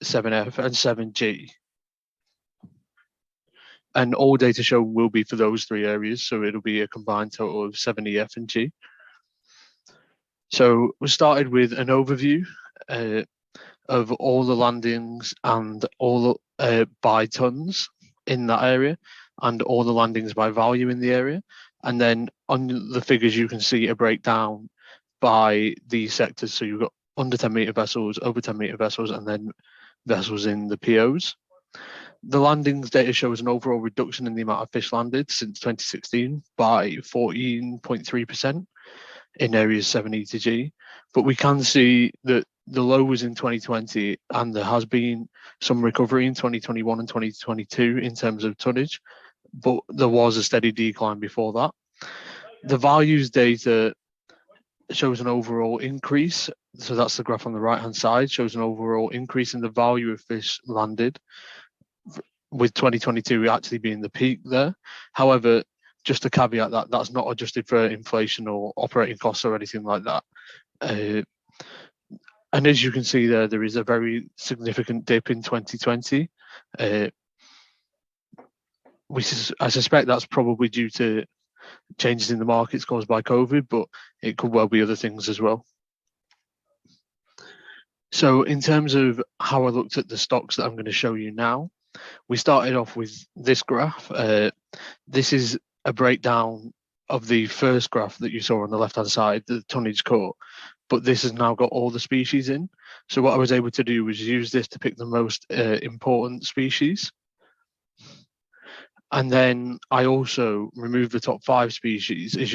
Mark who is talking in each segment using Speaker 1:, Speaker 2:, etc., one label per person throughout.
Speaker 1: 7F and 7G. And all data shown will be for those three areas, so it'll be a combined total of 7EF and G. So we started with an overview of all the landings and all by tons in that area, and all the landings by value in the area. And then on the figures you can see a breakdown by the sectors. So you've got under 10 metre vessels, over 10 metre vessels, and then vessels in the POs. The landings data shows an overall reduction in the amount of fish landed since 2016 by 14.3% in areas 7E to G. But we can see that the low was in 2020, and there has been some recovery in 2021 and 2022 in terms of tonnage, but there was a steady decline before that. The values data shows an overall increase. So that's the graph on the right hand side, shows an overall increase in the value of fish landed, with 2022 actually being the peak there. However, just to caveat that, that's not adjusted for inflation or operating costs or anything like that. And as you can see there, there is a very significant dip in 2020. I suspect that's probably due to changes in the markets caused by COVID, but it could well be other things as well. So in terms of how I looked at the stocks that I'm going to show you now, we started off with this graph. This is a breakdown of the first graph that you saw on the left-hand side, the tonnage caught, but this has now got all the species in. So what I was able to do was use this to pick the most important species. And then I also removed the top 5 species. As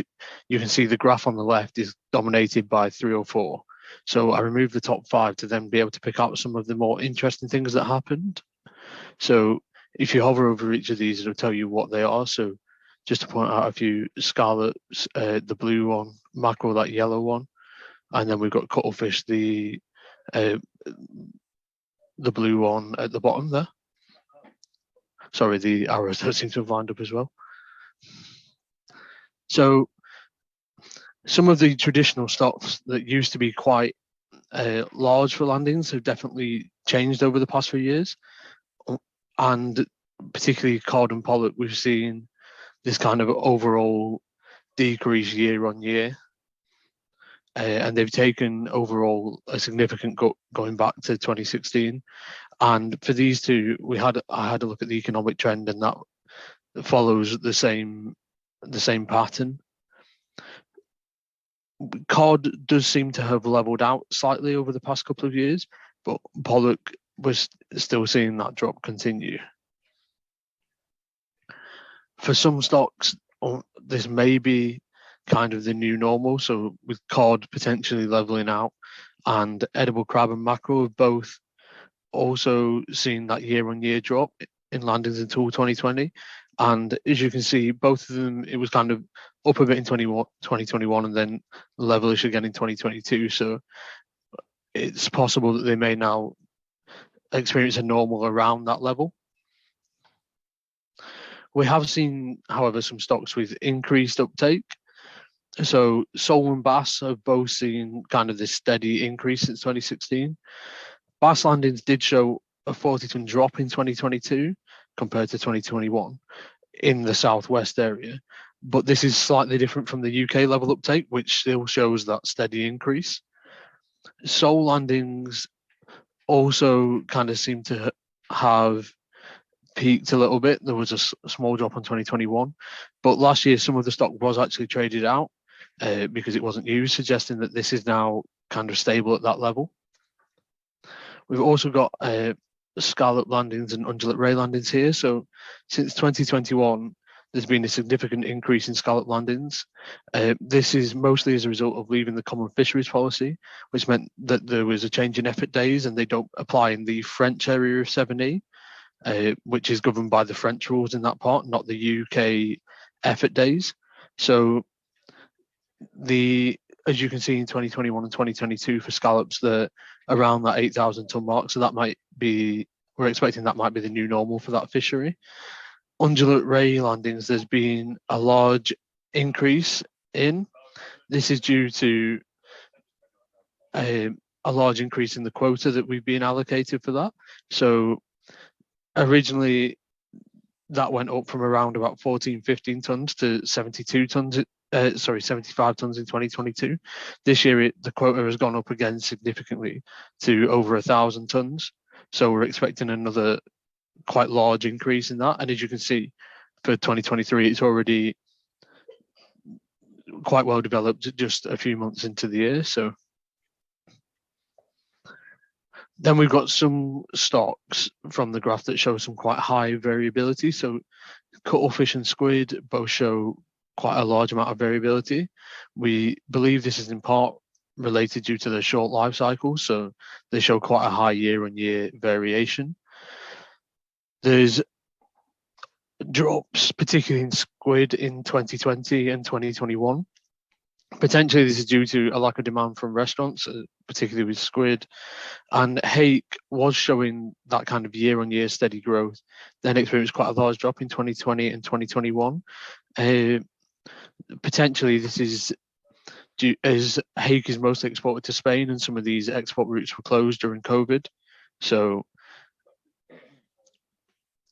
Speaker 1: you can see, the graph on the left is dominated by 3 or 4. So I removed the top 5 to then be able to pick out some of the more interesting things that happened. So if you hover over each of these, it'll tell you what they are. So just to point out a few: scallops, the blue one; mackerel, that yellow one; and then we've got cuttlefish, the blue one at the bottom there. Sorry, the arrows don't seem to have lined up as well. So some of the traditional stocks that used to be quite large for landings have definitely changed over the past few years. And particularly cod and pollock, we've seen this kind of overall decrease year on year. And they've taken overall a significant going back to 2016. And for these two, I had a look at the economic trend, and that follows the same pattern. Cod does seem to have leveled out slightly over the past couple of years, but pollock was still seeing that drop continue. For some stocks, this may be kind of the new normal. So with cod potentially leveling out, and edible crab and mackerel have both also seen that year-on-year drop in landings until 2020. And as you can see, both of them, it was kind of up a bit in 2021 and then levelish again in 2022. So it's possible that they may now experience a normal around that level. We have seen, however, some stocks with increased uptake. So sole and bass have both seen kind of this steady increase since 2016. Bass landings did show a 40-ton drop in 2022 compared to 2021 in the southwest area, but this is slightly different from the UK level uptake, which still shows that steady increase. Sole landings also kind of seem to have peaked a little bit. There was a small drop in 2021, but last year some of the stock was actually traded out because it wasn't used, suggesting that this is now kind of stable at that level. We've also got scallop landings and undulate ray landings here. So since 2021, there's been a significant increase in scallop landings. This is mostly as a result of leaving the common fisheries policy, which meant that there was a change in effort days, and they don't apply in the French area of 7E, which is governed by the French rules in that part, not the UK effort days. So as you can see in 2021 and 2022 for scallops, they're around that 8,000 ton mark. So we're expecting that might be the new normal for that fishery. Undulate ray landings, there's been a large increase in. This is due to a large increase in the quota that we've been allocated for that. So originally that went up from around about 15 tons to 75 tons in 2022. This year, the quota has gone up again significantly to over 1,000 tons. So we're expecting another quite large increase in that. And as you can see, for 2023, it's already quite well developed just a few months into the year. So then we've got some stocks from the graph that show some quite high variability. So cuttlefish and squid both show quite a large amount of variability. We believe this is in part related due to their short life cycles, so they show quite a high year-on-year variation. There's drops, particularly in squid in 2020 and 2021. Potentially this is due to a lack of demand from restaurants, particularly with squid. And hake was showing that kind of year-on-year steady growth, then experienced quite a large drop in 2020 and 2021. Potentially this is due as hake is mostly exported to Spain, and some of these export routes were closed during COVID. So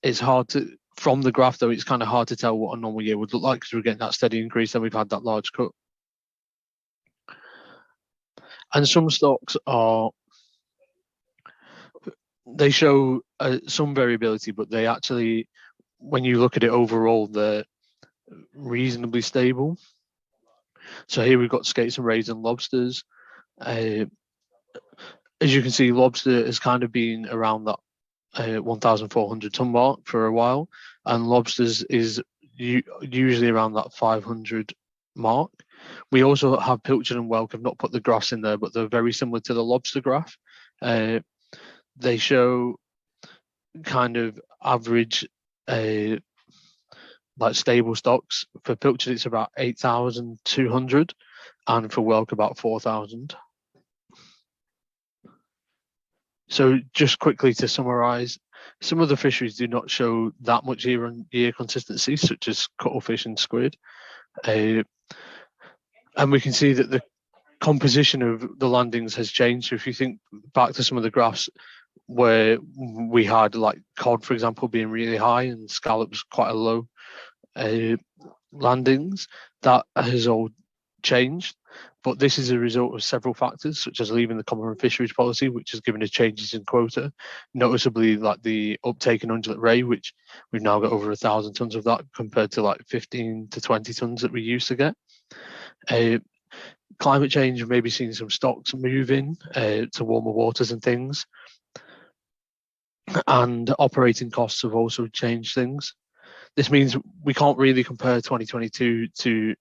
Speaker 1: it's hard to, from the graph though, it's kind of hard to tell what a normal year would look like because we're getting that steady increase and we've had that large cut. And some stocks they show some variability, but they actually, when you look at it overall, they're reasonably stable. So here we've got skates and rays and lobsters. As you can see, lobster has kind of been around that 1,400 ton mark for a while, and lobsters is usually around that 500 mark. We also have pilchard and whelk. I've not put the graphs in there, but they're very similar to the lobster graph. They show kind of average like stable stocks. For pilchard it's about 8,200 and for whelk about 4,000. So just quickly to summarize, some of the fisheries do not show that much year-on-year consistency, such as cuttlefish and squid. And we can see that the composition of the landings has changed. So if you think back to some of the graphs where we had like cod, for example, being really high and scallops quite a low landings, that has all changed. But this is a result of several factors, such as leaving the common fisheries policy, which has given us changes in quota, noticeably like the uptake in undulate ray, which we've now got over 1,000 tons of that compared to like 15 to 20 tons that we used to get. Climate change, maybe seeing some stocks move in to warmer waters and things, and operating costs have also changed things. This means we can't really compare 2022 to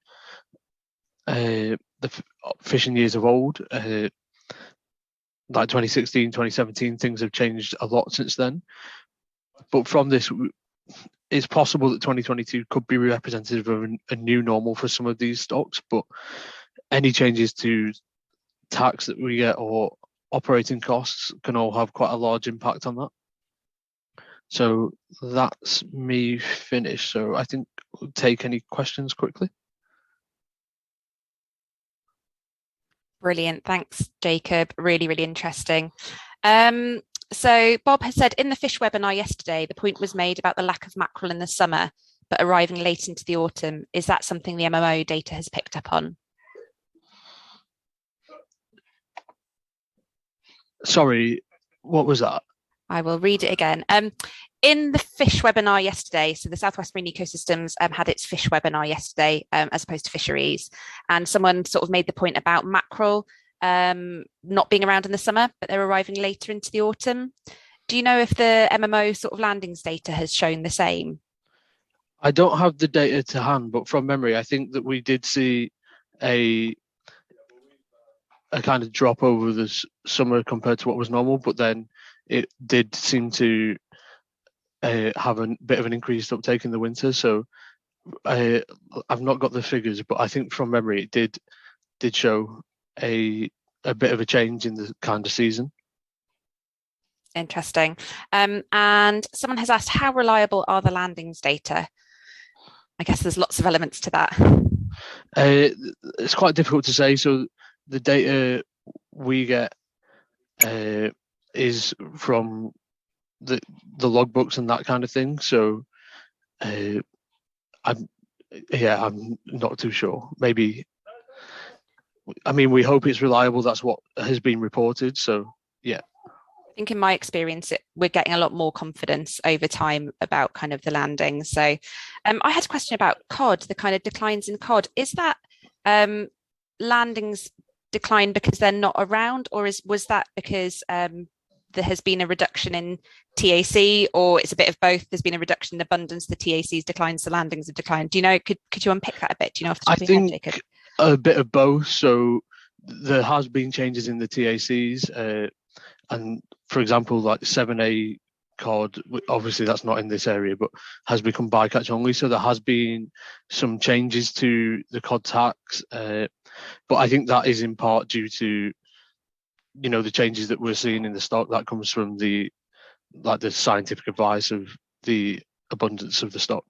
Speaker 1: the fishing years of old. Like 2016, 2017, things have changed a lot since then. But from this, it's possible that 2022 could be representative of a new normal for some of these stocks, but any changes to tax that we get or operating costs can all have quite a large impact on that. So that's me finished. So I think we'll take any questions quickly.
Speaker 2: Brilliant. Thanks, Jacob. Really, really interesting. So Bob has said in the fish webinar yesterday, the point was made about the lack of mackerel in the summer, but arriving late into the autumn. Is that something the MMO data has picked up on?
Speaker 1: Sorry, what was that?
Speaker 2: I will read it again. In the fish webinar yesterday, so the South West Marine Ecosystems had its fish webinar yesterday as opposed to fisheries, and someone sort of made the point about mackerel not being around in the summer, but they're arriving later into the autumn. Do you know if the MMO sort of landings data has shown the same?
Speaker 1: I don't have the data to hand, but from memory, I think that we did see a kind of drop over the summer compared to what was normal, but then it did seem to have a bit of an increased uptake in the winter. So I've not got the figures, but I think from memory it did show a bit of a change in the kind of season.
Speaker 2: Interesting. And someone has asked, how reliable are the landings data? I guess there's lots of elements to that.
Speaker 1: It's quite difficult to say. So the data we get is from the logbooks and that kind of thing. So I'm not too sure. Maybe, I mean, we hope it's reliable. That's what has been reported. So yeah.
Speaker 2: I think in my experience, we're getting a lot more confidence over time about kind of the landing. So I had a question about cod, the kind of declines in cod. Is that landings decline because they're not around, or was that because there has been a reduction in TAC, or it's a bit of both? There's been a reduction in abundance, the TACs declined, the landings have declined. Do you know, could you unpick that a bit? Do you know off the top of your head, Jacob?
Speaker 1: A bit of both. So there has been changes in the TACs, and for example, like 7A cod, obviously that's not in this area, but has become bycatch only. So there has been some changes to the cod tax, but I think that is in part due to, you know, the changes that we're seeing in the stock. That comes from the scientific advice of the abundance of the stock.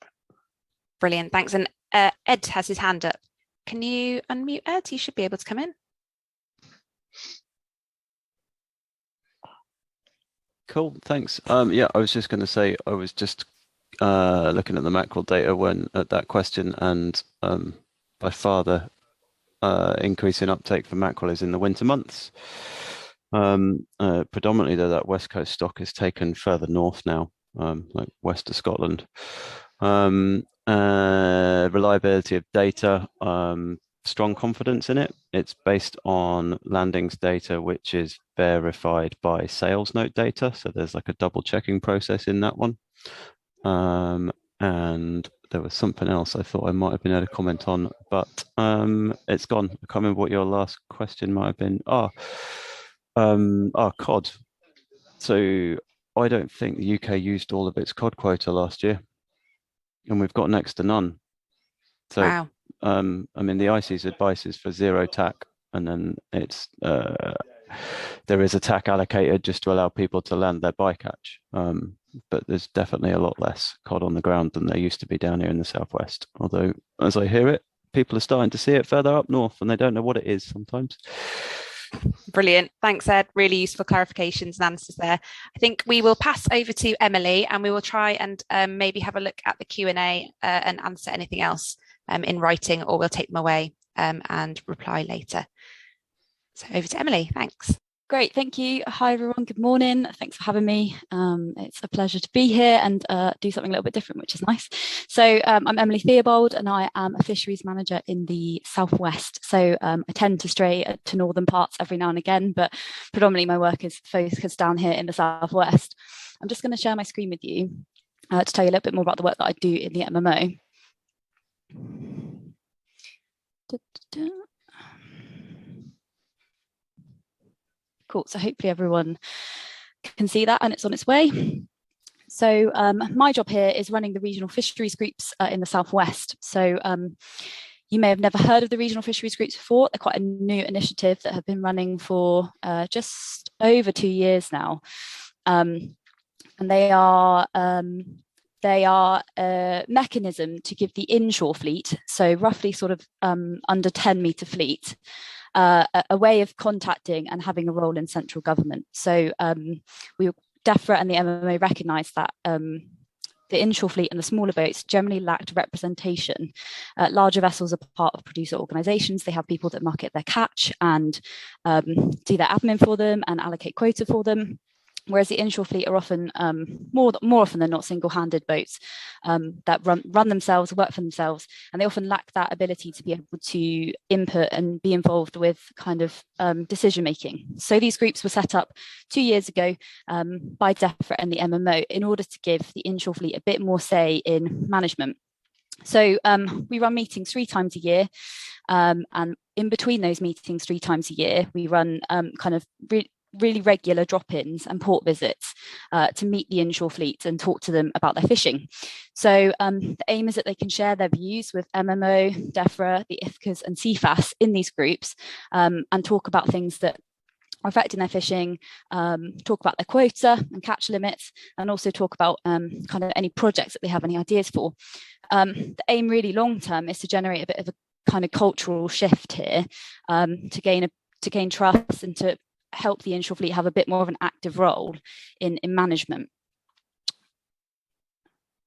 Speaker 2: Brilliant, thanks. And Ed has his hand up. Can you unmute Ed? He should be able to come in.
Speaker 3: Cool, thanks. Yeah, I was just going to say, I was just looking at the mackerel data at that question, and by far the increase in uptake for mackerel is in the winter months. Predominantly, though, that west coast stock is taken further north now, like west of Scotland. Reliability of data, strong confidence in it. It's based on landings data, which is verified by sales note data. So there's like a double checking process in that one. And there was something else I thought I might have been able to comment on, but it's gone. I can't remember what your last question might have been. Cod. So I don't think the UK used all of its cod quota last year, and we've got next to none. So
Speaker 2: wow.
Speaker 3: I mean, the IC's advice is for zero TAC, and then it's there is a TAC allocated just to allow people to land their bycatch. But there's definitely a lot less cod on the ground than there used to be down here in the southwest. Although, as I hear it, people are starting to see it further up north, and they don't know what it is sometimes.
Speaker 2: Brilliant. Thanks, Ed. Really useful clarifications and answers there. I think we will pass over to Emily, and we will try and maybe have a look at the Q&A and answer anything else in writing, or we'll take them away and reply later. So over to Emily. Thanks.
Speaker 4: Great, thank you. Hi everyone, good morning. Thanks for having me. It's a pleasure to be here and do something a little bit different, which is nice. So I'm Emily Theobald, and I am a fisheries manager in the southwest. So I tend to stray to northern parts every now and again, but predominantly my work is focused down here in the southwest. I'm just going to share my screen with you to tell you a little bit more about the work that I do in the MMO. Cool, so hopefully everyone can see that and it's on its way. So my job here is running the Regional Fisheries Groups in the southwest. So you may have never heard of the Regional Fisheries Groups before. They're quite a new initiative that have been running for just over 2 years now. And they are a mechanism to give the inshore fleet, so roughly sort of under 10 metre fleet, a way of contacting and having a role in central government. So DEFRA and the MMO recognise that the inshore fleet and the smaller boats generally lacked representation. Larger vessels are part of producer organisations. They have people that market their catch and do their admin for them and allocate quota for them. Whereas the inshore fleet are often, more often than not, single-handed boats that run themselves, work for themselves, and they often lack that ability to be able to input and be involved with kind of decision-making. So these groups were set up 2 years ago by DEFRA and the MMO in order to give the inshore fleet a bit more say in management. So we run meetings 3 times a year, and in between those meetings 3 times a year, we run kind of really regular drop-ins and port visits to meet the inshore fleet and talk to them about their fishing. So the aim is that they can share their views with MMO, DEFRA, the IFCAs and CFAS in these groups and talk about things that are affecting their fishing, talk about their quota and catch limits, and also talk about kind of any projects that they have any ideas for. The aim really long-term is to generate a bit of a kind of cultural shift here to gain trust and to help the inshore fleet have a bit more of an active role in management.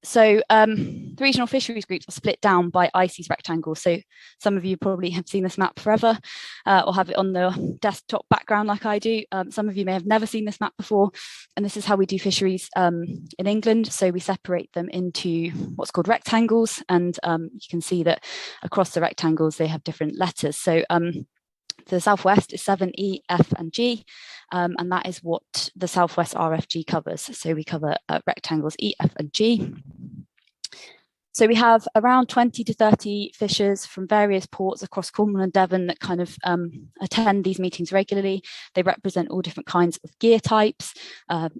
Speaker 4: So the regional fisheries groups are split down by ICES rectangles. So some of you probably have seen this map forever or have it on the desktop background like I do. Some of you may have never seen this map before. And this is how we do fisheries in England. So we separate them into what's called rectangles. And you can see that across the rectangles, they have different letters. So the southwest is 7E, F and G, and that is what the southwest RFG covers. So we cover rectangles E, F and G. So we have around 20 to 30 fishers from various ports across Cornwall and Devon that kind of attend these meetings regularly. They represent all different kinds of gear types.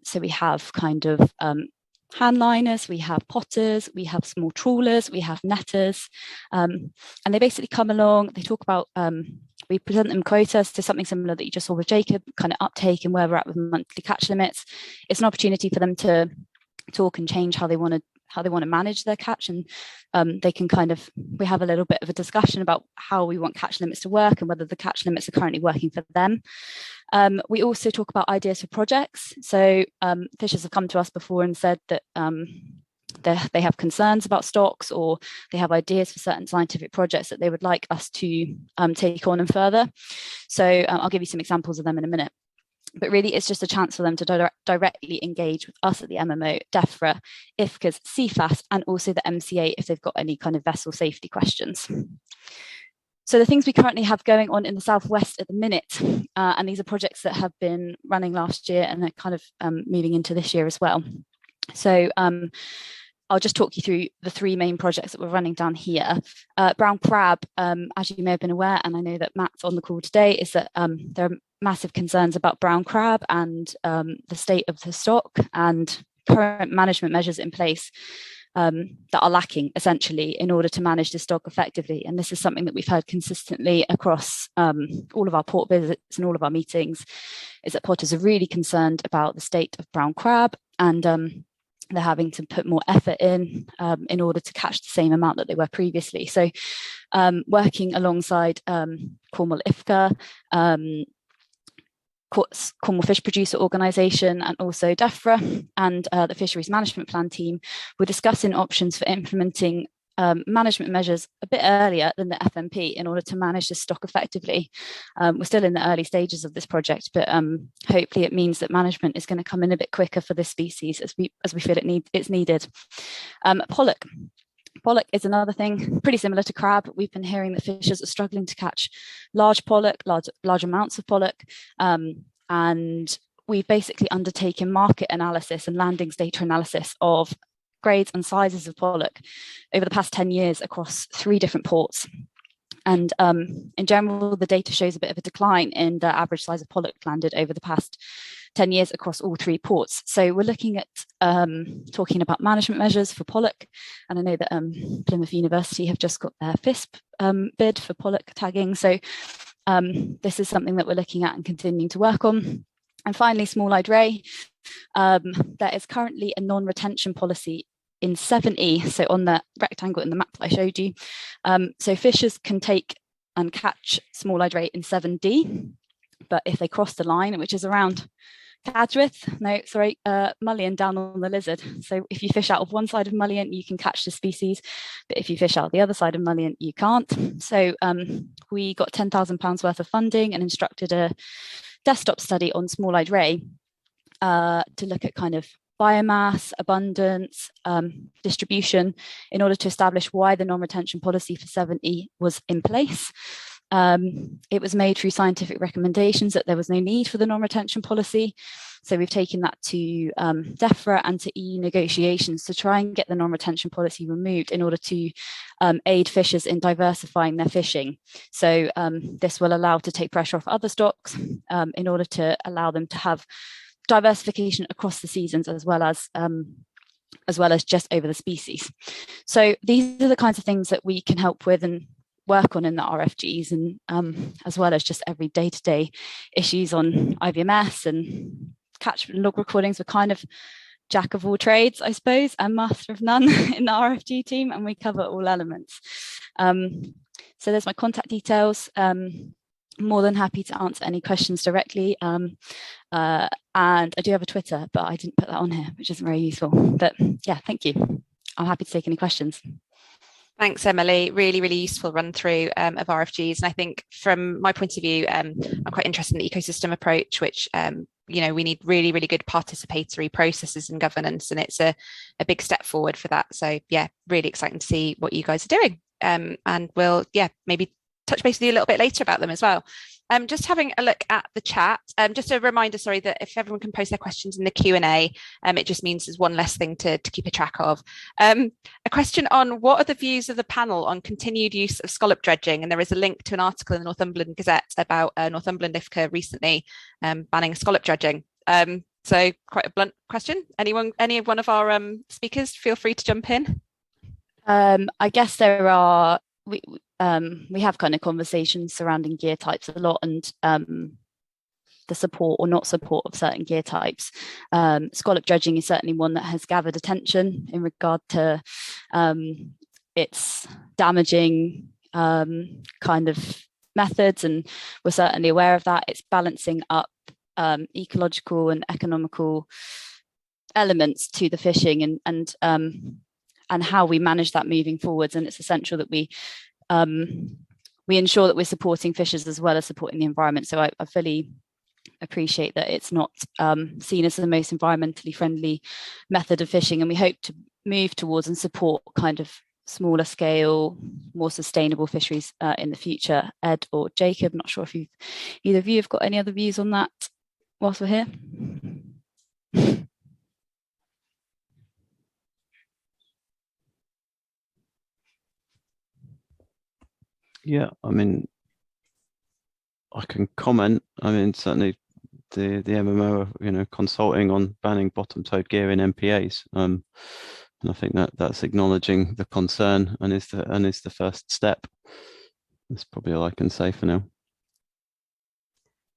Speaker 4: So we have kind of handliners, we have potters, we have small trawlers, we have netters, and they basically come along, they talk about, we present them quotas, so something similar that you just saw with Jacob, kind of uptake and where we're at with monthly catch limits. It's an opportunity for them to talk and change how they want to manage their catch, and they can kind of, we have a little bit of a discussion about how we want catch limits to work and whether the catch limits are currently working for them. We also talk about ideas for projects. So fishers have come to us before and said that they have concerns about stocks, or they have ideas for certain scientific projects that they would like us to take on and further. So I'll give you some examples of them in a minute. But really, it's just a chance for them to directly engage with us at the MMO, DEFRA, IFCAs, CFAS, and also the MCA if they've got any kind of vessel safety questions. So the things we currently have going on in the southwest at the minute, and these are projects that have been running last year and are kind of moving into this year as well. So I'll just talk you through the three main projects that we're running down here. Brown crab, as you may have been aware, and I know that Matt's on the call today, is that there are massive concerns about brown crab and the state of the stock and current management measures in place that are lacking essentially in order to manage the stock effectively. And this is something that we've heard consistently across all of our port visits and all of our meetings, is that potters are really concerned about the state of brown crab, and they're having to put more effort in order to catch the same amount that they were previously. So working alongside Cornwall IFCA, Cornwall Fish Producer Organisation, and also DEFRA and the Fisheries Management Plan team, we're discussing options for implementing management measures a bit earlier than the FMP in order to manage the stock effectively. We're still in the early stages of this project, but hopefully it means that management is going to come in a bit quicker for this species as we feel it's needed. Pollock. Pollock is another thing pretty similar to crab. We've been hearing that fishers are struggling to catch large pollock, large amounts of pollock, and we've basically undertaken market analysis and landings data analysis of grades and sizes of pollock over the past 10 years across 3 different ports. And in general, the data shows a bit of a decline in the average size of pollock landed over the past 10 years across all 3 ports. So we're looking at talking about management measures for pollock. And I know that Plymouth University have just got their FISP bid for pollock tagging. So this is something that we're looking at and continuing to work on. And finally, small-eyed ray. There is currently a non-retention policy in 7E, so on the rectangle in the map that I showed you. So fishers can take and catch small-eyed ray in 7D, but if they cross the line, which is around Mullion down on the lizard. So if you fish out of one side of Mullion, you can catch the species, but if you fish out the other side of Mullion, you can't. So we got £10,000 worth of funding and instructed a desktop study on small-eyed ray to look at kind of biomass, abundance, distribution, in order to establish why the non-retention policy for 7E was in place. It was made through scientific recommendations that there was no need for the non-retention policy. So we've taken that to DEFRA and to EU negotiations to try and get the non-retention policy removed in order to aid fishers in diversifying their fishing. So this will allow to take pressure off other stocks in order to allow them to have diversification across the seasons as well as just over the species. So these are the kinds of things that we can help with and work on in the RFGs, and as well as just every day-to-day issues on IVMS and catch and log recordings. We're kind of jack of all trades, I suppose, and master of none in the RFG team, and we cover all elements. So there's my contact details. more than happy to answer any questions directly. And I do have a Twitter, but I didn't put that on here, which isn't very useful. But yeah, thank you. I'm happy to take any questions.
Speaker 2: Thanks, Emily. Really, really useful run through of RFGs. And I think from my point of view, I'm quite interested in the ecosystem approach, which, you know, we need really, really good participatory processes and governance, and it's a big step forward for that. So yeah, really exciting to see what you guys are doing. And we'll, yeah, maybe touch base with you a little bit later about them as well. Just having a look at the chat. Just a reminder, sorry, that if everyone can post their questions in the Q&A, it just means there's one less thing to keep a track of. A question on what are the views of the panel on continued use of scallop dredging? And there is a link to an article in the Northumberland Gazette about Northumberland IFCA recently banning scallop dredging. So quite a blunt question. Any one of our speakers, feel free to jump in.
Speaker 4: I guess there are, we have kind of conversations surrounding gear types a lot, and the support or not support of certain gear types. Scallop dredging is certainly one that has gathered attention in regard to its damaging kind of methods, and we're certainly aware of that. It's balancing up ecological and economical elements to the fishing, and how we manage that moving forwards. And it's essential that we ensure that we're supporting fishers as well as supporting the environment. So I fully appreciate that it's not seen as the most environmentally friendly method of fishing, and we hope to move towards and support kind of smaller scale, more sustainable fisheries in the future. Ed or Jacob, not sure if either of you have got any other views on that whilst we're here.
Speaker 3: Yeah, I mean, I can comment. I mean, certainly the MMO are, you know, consulting on banning bottom-towed gear in MPAs, and I think that's acknowledging the concern and is the first step. That's probably all I can say for now.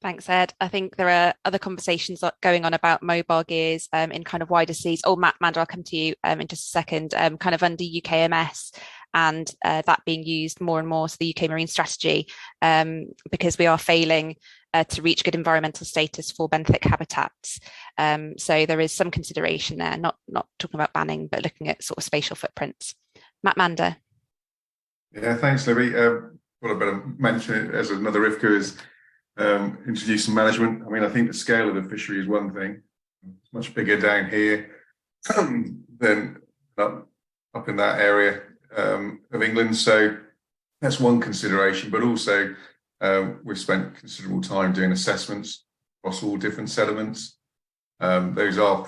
Speaker 2: Thanks, Ed. I think there are other conversations going on about mobile gears in kind of wider seas. Oh, Mander, I'll come to you in just a second, kind of under UKMS, and that being used more and more, so the UK Marine Strategy, because we are failing to reach good environmental status for benthic habitats. So there is some consideration there, not talking about banning, but looking at sort of spatial footprints. Mander.
Speaker 5: Yeah, thanks, Libby. What I better mention as another IFCA is introducing management. I mean, I think the scale of the fishery is one thing. It's much bigger down here than up in that area of England. So that's one consideration, but also we've spent considerable time doing assessments across all different sediments. Those are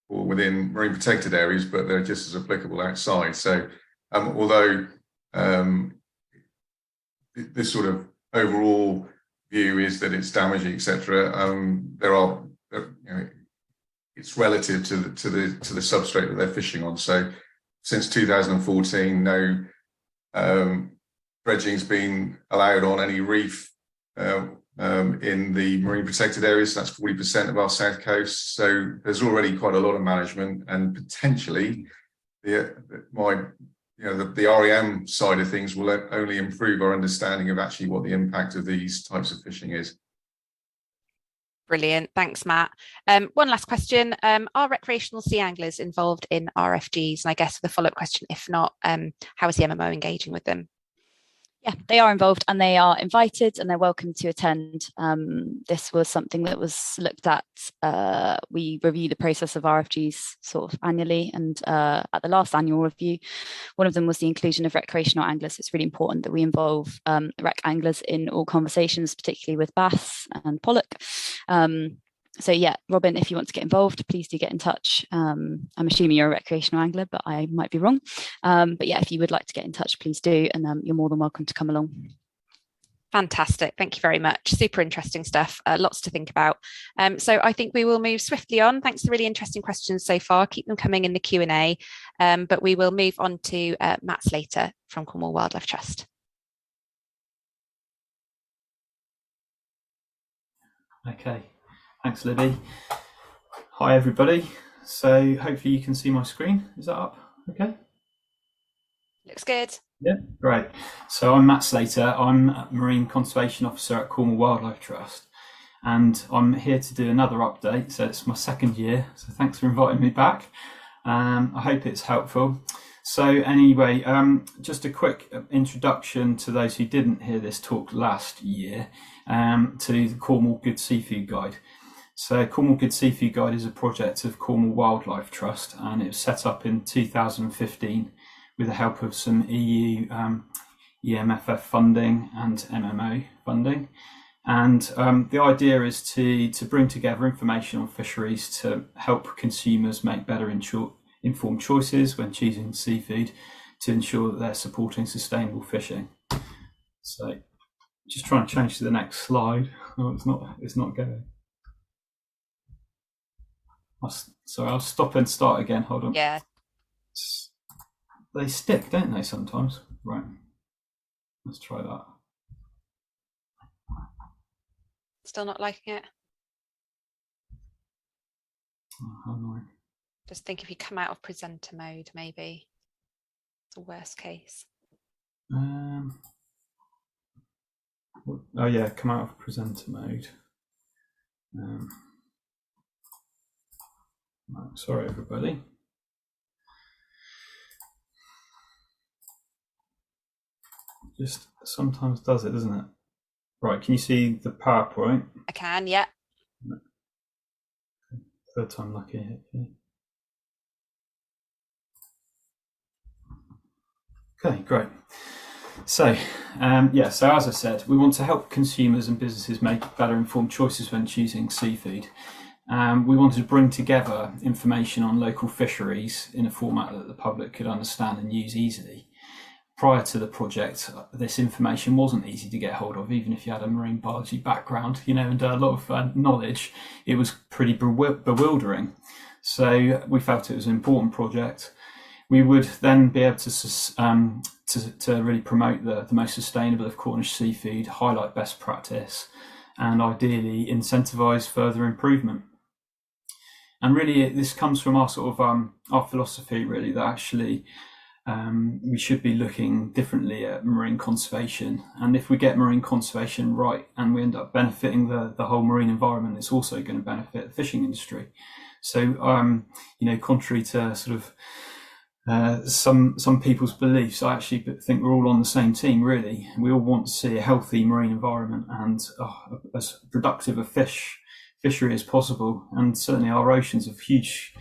Speaker 5: within marine protected areas, but they're just as applicable outside. So although this sort of overall view is that it's damaging, etc., there are, you know, it's relative to the substrate that they're fishing on. So since 2014, no dredging's been allowed on any reef in the marine protected areas. So that's 40% of our south coast. So there's already quite a lot of management, and potentially the REM side of things will only improve our understanding of actually what the impact of these types of fishing is.
Speaker 2: Brilliant. Thanks, Matt. One last question. Are recreational sea anglers involved in RFGs? And I guess the follow-up question, if not, how is the MMO engaging with them?
Speaker 4: Yeah, they are involved and they are invited and they're welcome to attend. This was something that was looked at. We review the process of RFGs sort of annually, and at the last annual review, one of them was the inclusion of recreational anglers. It's really important that we involve rec anglers in all conversations, particularly with bass and pollock. So yeah, Robin, if you want to get involved, please do get in touch. I'm assuming you're a recreational angler, but I might be wrong. But yeah, if you would like to get in touch, please do, and you're more than welcome to come along.
Speaker 2: Fantastic. Thank you very much. Super interesting stuff. Lots to think about. So I think we will move swiftly on. Thanks for really interesting questions so far. Keep them coming in the Q&A. But we will move on to Matt Slater from Cornwall Wildlife Trust.
Speaker 6: Okay. Thanks, Libby. Hi, everybody. So hopefully you can see my screen. Is that up? Okay.
Speaker 2: Looks good.
Speaker 6: Yeah, great. So I'm Matt Slater. I'm a Marine Conservation Officer at Cornwall Wildlife Trust, and I'm here to do another update. So it's my second year, so thanks for inviting me back. I hope it's helpful. So anyway, just a quick introduction to those who didn't hear this talk last year, to the Cornwall Good Seafood Guide. So Cornwall Good Seafood Guide is a project of Cornwall Wildlife Trust, and it was set up in 2015 with the help of some EU EMFF funding and MMO funding. And the idea is to bring together information on fisheries to help consumers make better informed choices when choosing seafood, to ensure that they're supporting sustainable fishing. So just trying to change to the next slide. Oh, it's not going. Sorry, I'll stop and start again. Hold on.
Speaker 2: Yeah.
Speaker 6: They stick, don't they, sometimes? Right. Let's try that.
Speaker 2: Still not liking it?
Speaker 6: Oh, how annoying.
Speaker 2: Just think if you come out of presenter mode, maybe. It's the worst case.
Speaker 6: Oh yeah, come out of presenter mode. Right, sorry, everybody. Just sometimes does it, doesn't it? Right, can you see the PowerPoint?
Speaker 2: I can, yeah.
Speaker 6: Third time lucky. Okay, great. So, so as I said, we want to help consumers and businesses make better informed choices when choosing seafood. We wanted to bring together information on local fisheries in a format that the public could understand and use easily. Prior to the project, this information wasn't easy to get hold of, even if you had a marine biology background, and a lot of knowledge. It was pretty bewildering. So we felt it was an important project. We would then be able to really promote the most sustainable of Cornish seafood, highlight best practice, and ideally incentivise further improvement. And really, this comes from our sort of our philosophy, really, that actually we should be looking differently at marine conservation. And if we get marine conservation right and we end up benefiting the whole marine environment, it's also going to benefit the fishing industry. So, contrary to sort of some people's beliefs, I actually think we're all on the same team, really. We all want to see a healthy marine environment and as productive a fishery as possible. And certainly our oceans have huge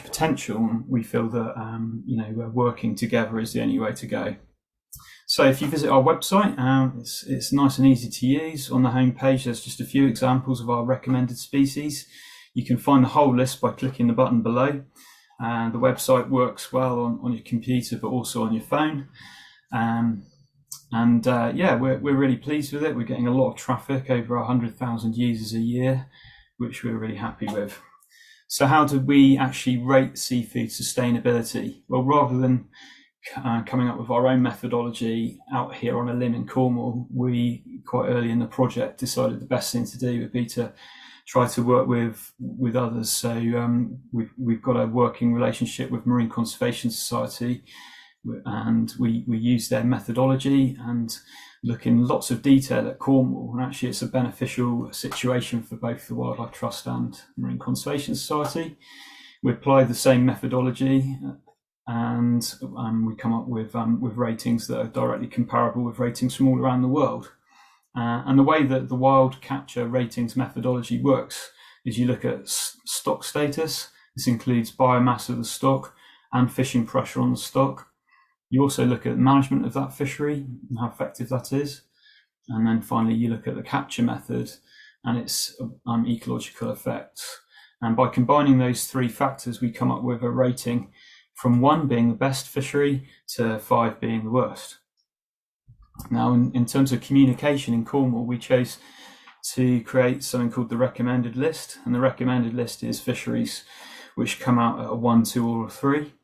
Speaker 6: potential, and we feel that working together is the only way to go. So if you visit our website, it's nice and easy to use. On the home page, there's just a few examples of our recommended species. You can find the whole list by clicking the button below. And the website works well on your computer, but also on your phone. We're really pleased with it. We're getting a lot of traffic, over 100,000 users a year, which we're really happy with. So how do we actually rate seafood sustainability? Well, rather than coming up with our own methodology out here on a limb in Cornwall, we quite early in the project decided the best thing to do would be to try to work with others. So we've got a working relationship with Marine Conservation Society, and we use their methodology and look in lots of detail at Cornwall, and actually it's a beneficial situation for both the Wildlife Trust and Marine Conservation Society. We apply the same methodology, and we come up with ratings that are directly comparable with ratings from all around the world. And the way that the wild capture ratings methodology works is you look at stock status. This includes biomass of the stock and fishing pressure on the stock. You also look at management of that fishery and how effective that is. And then finally, you look at the capture method and its ecological effects. And by combining those three factors, we come up with a rating from 1 being the best fishery to 5 being the worst. Now, in terms of communication in Cornwall, we chose to create something called the recommended list. And the recommended list is fisheries which come out at a 1, 2, or a 3.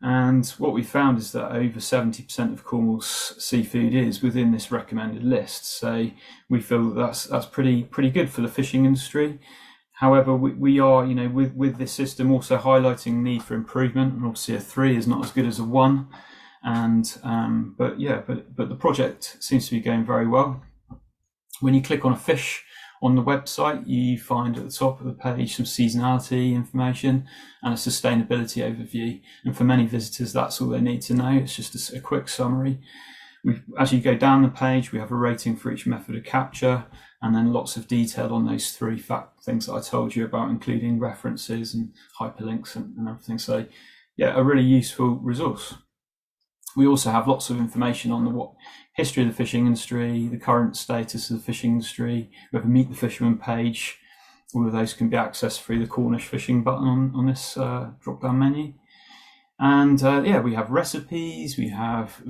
Speaker 6: And what we found is that over 70% of Cornwall's seafood is within this recommended list. So we feel that that's pretty good for the fishing industry. However, we are, with this system also highlighting need for improvement, and obviously a 3 is not as good as a 1. And but the project seems to be going very well. When you click on a fish on the website, you find at the top of the page some seasonality information and a sustainability overview. And for many visitors, that's all they need to know. It's just a quick summary. As you go down the page, we have a rating for each method of capture, and then lots of detail on those three things that I told you about, including references and hyperlinks and everything. So yeah, a really useful resource. We also have lots of information on the history of the fishing industry, the current status of the fishing industry. We have a Meet the Fisherman page. All of those can be accessed through the Cornish fishing button on this drop-down menu. And yeah, we have recipes, we have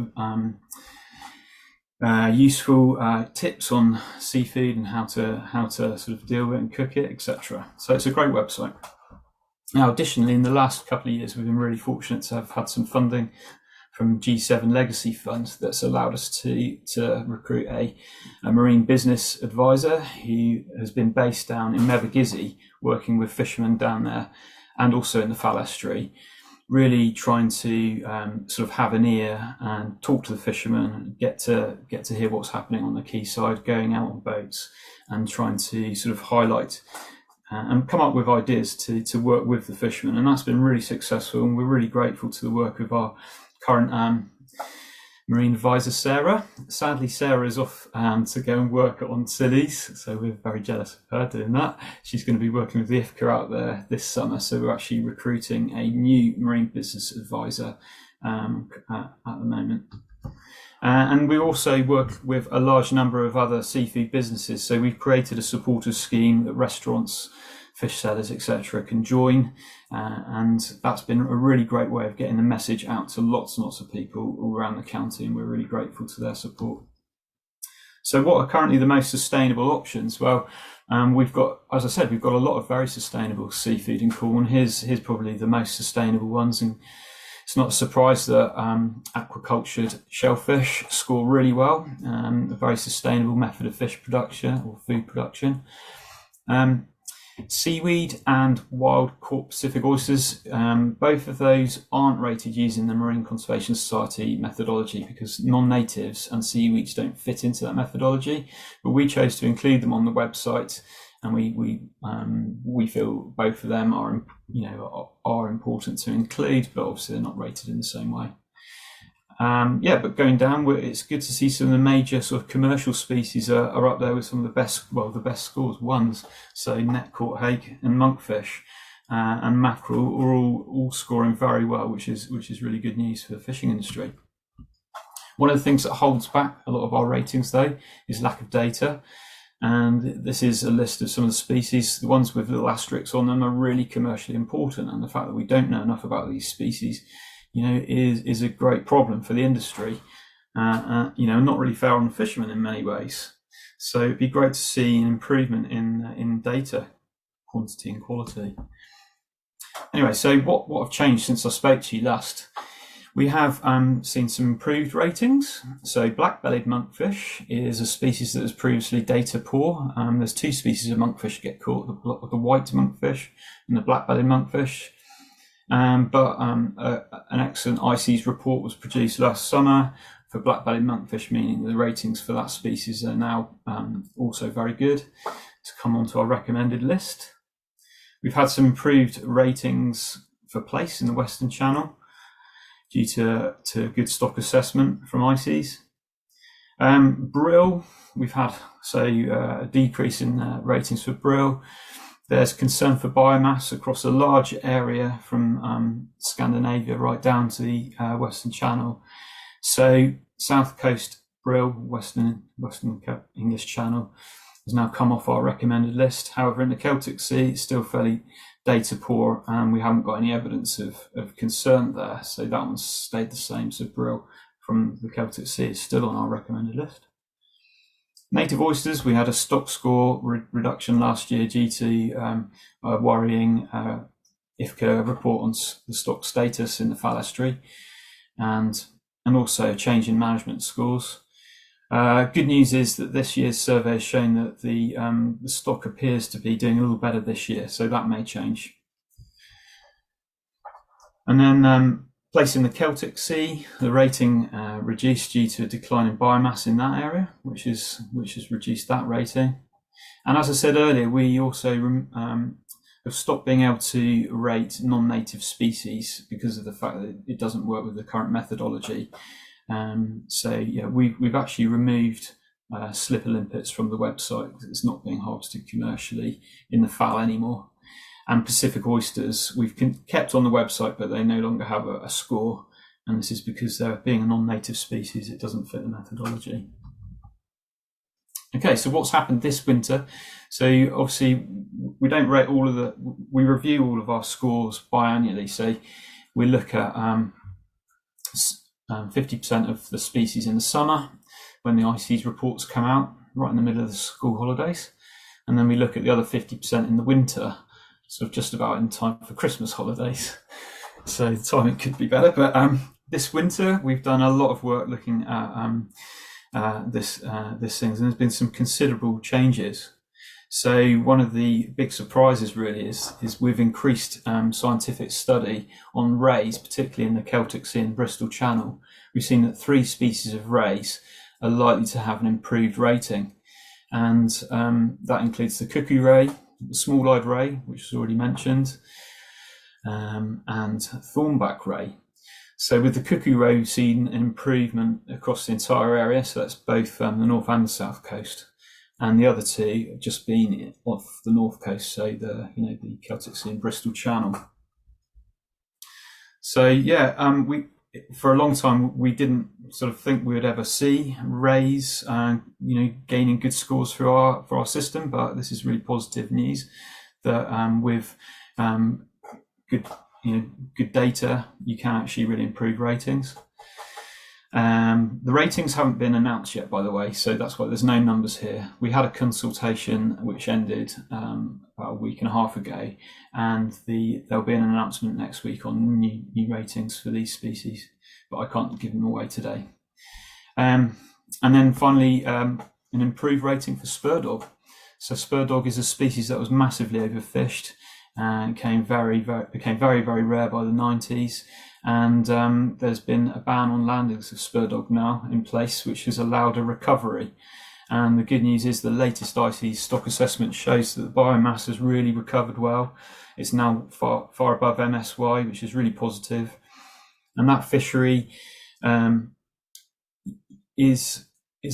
Speaker 6: useful tips on seafood and how to sort of deal with it and cook it, etc. So it's a great website. Now, additionally, in the last couple of years, we've been really fortunate to have had some funding from G7 Legacy Fund that's allowed us to recruit a marine business advisor who has been based down in Mevagissey, working with fishermen down there and also in the Fal Estuary, really trying to sort of have an ear and talk to the fishermen, get to hear what's happening on the quayside, going out on boats and trying to sort of highlight and come up with ideas to work with the fishermen. And that's been really successful, and we're really grateful to the work of our current marine advisor, Sarah. Sadly, Sarah is off to go and work on Scillies, so we're very jealous of her doing that. She's going to be working with the IFCA out there this summer, so we're actually recruiting a new marine business advisor at the moment. And we also work with a large number of other seafood businesses, so we've created a supporters scheme that restaurants, fish sellers, etc. can join, and that's been a really great way of getting the message out to lots and lots of people all around the county, and we're really grateful to their support. So what are currently the most sustainable options? Well, we've got, as I said, we've got a lot of very sustainable seafood in Cornwall. Here's probably the most sustainable ones, and it's not a surprise that aquacultured shellfish score really well, a very sustainable method of fish production or food production. Seaweed and wild caught Pacific oysters, both of those aren't rated using the Marine Conservation Society methodology because non-natives and seaweeds don't fit into that methodology, but we chose to include them on the website, and we feel both of them are important to include, but obviously they're not rated in the same way. But going down, it's good to see some of the major sort of commercial species are up there with some of the best scores ones. So net caught hake and monkfish and mackerel are all scoring very well, which is really good news for the fishing industry. One of the things that holds back a lot of our ratings, though, is lack of data. And this is a list of some of the species. The ones with little asterisks on them are really commercially important, and the fact that we don't know enough about these species, is a great problem for the industry, not really fair on the fishermen in many ways. So it'd be great to see an improvement in data, quantity and quality. Anyway, so what have changed since I spoke to you last? We have seen some improved ratings. So black-bellied monkfish is a species that was previously data poor. There's two species of monkfish that get caught, the white monkfish and the black-bellied monkfish. But an excellent ICES report was produced last summer for black-bellied monkfish, meaning the ratings for that species are now also very good to come onto our recommended list. We've had some improved ratings for plaice in the Western Channel due to good stock assessment from ICES. Brill, we've had a decrease in ratings for brill. There's concern for biomass across a large area from Scandinavia right down to the Western Channel. So South Coast brill, Western English Channel, has now come off our recommended list. However, in the Celtic Sea, it's still fairly data poor, and we haven't got any evidence of concern there. So that one's stayed the same. So brill from the Celtic Sea is still on our recommended list. Native oysters, we had a stock score reduction last year due to worrying IFCA report on the stock status in the Fal Estuary, and also a change in management scores. Good news is that this year's survey has shown that the stock appears to be doing a little better this year, so that may change. And then Place in the Celtic Sea, the rating reduced due to a decline in biomass in that area, which has reduced that rating. And as I said earlier, we also have stopped being able to rate non-native species because of the fact that it doesn't work with the current methodology. So yeah, we've actually removed slipper limpets from the website because it's not being harvested commercially in the FAL anymore. And Pacific oysters, we've kept on the website, but they no longer have a score. And this is because they're being a non-native species, it doesn't fit the methodology. Okay, so what's happened this winter? So obviously we don't rate we review all of our scores biannually. So we look at 50% of the species in the summer when the ICES reports come out, right in the middle of the school holidays. And then we look at the other 50% in the winter, sort of just about in time for Christmas holidays. So the timing could be better. But this winter, we've done a lot of work looking at this things, and there's been some considerable changes. So one of the big surprises really is we've increased scientific study on rays, particularly in the Celtic Sea and Bristol Channel. We've seen that 3 species of rays are likely to have an improved rating, and that includes the cuckoo ray, the small-eyed ray, which was already mentioned, and thornback ray. So with the cuckoo ray, we've seen an improvement across the entire area, so that's both the north and the south coast. And the other 2 have just been off the north coast, so the Celtic Sea and Bristol Channel. So yeah, for a long time we didn't sort of think we would ever see rays, gaining good scores for our system, but this is really positive news that with good data, you can actually really improve ratings. The ratings haven't been announced yet, by the way, so that's why there's no numbers here. We had a consultation which ended about a week and a half ago, and there'll be an announcement next week on new ratings for these species, but I can't give them away today. And then finally, an improved rating for spur dog. So spur dog is a species that was massively overfished and became very, very rare by the 90s. And there's been a ban on landings of spur dog now in place, which has allowed a recovery. And the good news is the latest ICES stock assessment shows that the biomass has really recovered well. It's now far above MSY, which is really positive. And that fishery is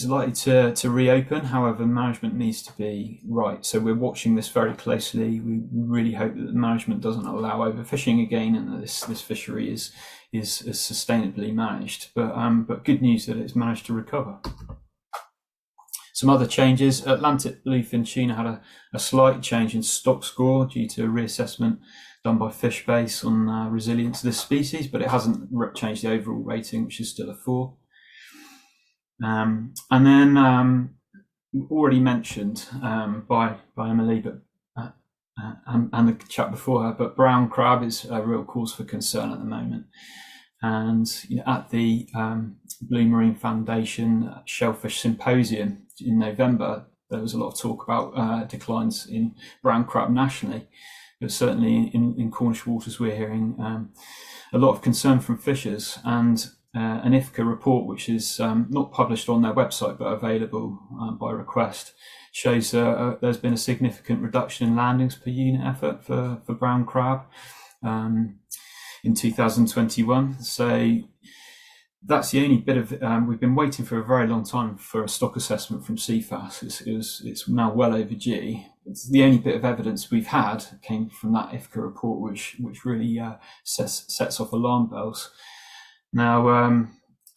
Speaker 6: likely to reopen. However, management needs to be right. So we're watching this very closely. We really hope that the management doesn't allow overfishing again, and that this fishery is sustainably managed. But good news that it's managed to recover. Some other changes: Atlantic bluefin tuna had a slight change in stock score due to a reassessment done by Fishbase on resilience of this species, but it hasn't changed the overall rating, which is still a 4. And then already mentioned by Emily, but and the chap before her, but brown crab is a real cause for concern at the moment. And at the Blue Marine Foundation Shellfish Symposium in November, there was a lot of talk about declines in brown crab nationally, but certainly in Cornish waters we're hearing a lot of concern from fishers. And an IFCA report, which is not published on their website but available by request, shows there's been a significant reduction in landings per unit effort for brown crab in 2021. So that's the only bit of we've been waiting for a very long time for a stock assessment from CFAS. It's now well overdue. It's the only bit of evidence we've had came from that IFCA report, which really sets off alarm bells. Now,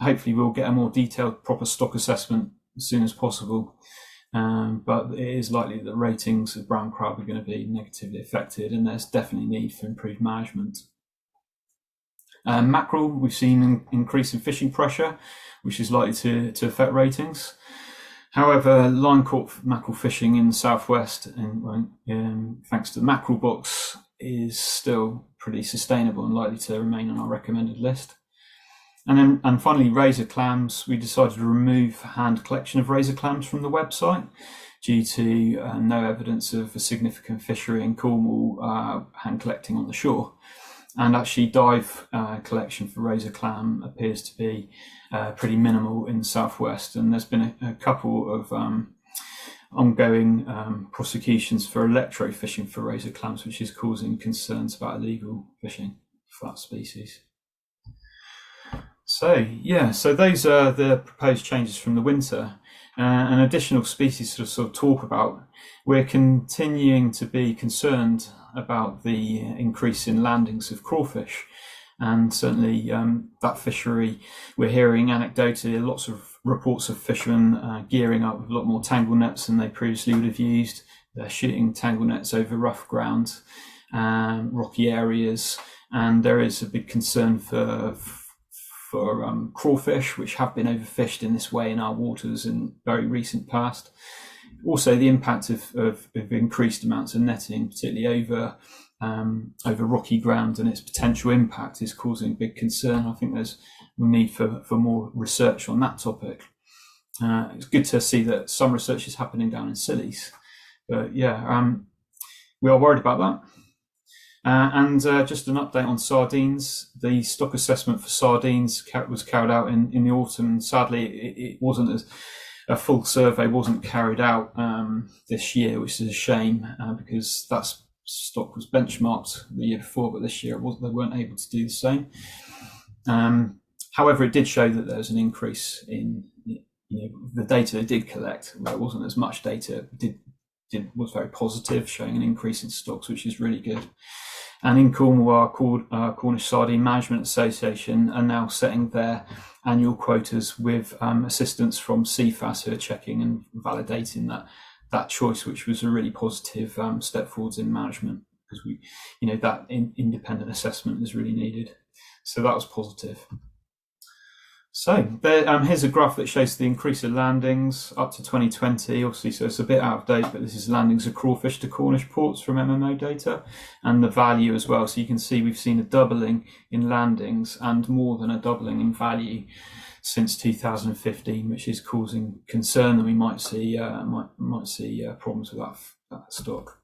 Speaker 6: hopefully we'll get a more detailed, proper stock assessment as soon as possible, but it is likely that ratings of brown crab are going to be negatively affected, and there's definitely need for improved management. Mackerel, we've seen an increase in fishing pressure, which is likely to affect ratings. However, line caught mackerel fishing in the southwest, and thanks to the mackerel box, is still pretty sustainable and likely to remain on our recommended list. And finally, razor clams. We decided to remove hand collection of razor clams from the website due to no evidence of a significant fishery in Cornwall hand collecting on the shore. and actually dive collection for razor clam appears to be pretty minimal in the southwest, and there's been a couple of ongoing prosecutions for electro-fishing for razor clams, which is causing concerns about illegal fishing for that species. So yeah, so those are the proposed changes from the winter. And additional species to sort of talk about. We're continuing to be concerned about the increase in landings of crawfish, and certainly that fishery, we're hearing anecdotally lots of reports of fishermen gearing up with a lot more tangle nets than they previously would have used. They're shooting tangle nets over rough ground, rocky areas, and there is a big concern for crawfish, which have been overfished in this way in our waters in very recent past. Also, the impact of increased amounts of netting, particularly over rocky ground, and its potential impact is causing big concern. I think there's a need for more research on that topic. It's good to see that some research is happening down in Scillies, but yeah, we are worried about that. And just an update on sardines. The stock assessment for sardines was carried out in the autumn, and sadly it wasn't a full survey wasn't carried out this year, which is a shame because that stock was benchmarked the year before, but this year they weren't able to do the same. However, it did show that there was an increase in the data they did collect. There wasn't as much data, was very positive, showing an increase in stocks, which is really good. And in Cornwall, our Cornish Sardine Management Association are now setting their annual quotas with assistance from CFAS, who are checking and validating that choice, which was a really positive step forwards in management, because that independent assessment is really needed. So that was positive. So here's a graph that shows the increase of landings up to 2020, obviously, so it's a bit out of date, but this is landings of crawfish to Cornish ports from MMO data, and the value as well. So you can see we've seen a doubling in landings and more than a doubling in value since 2015, which is causing concern that we might see problems with that stock.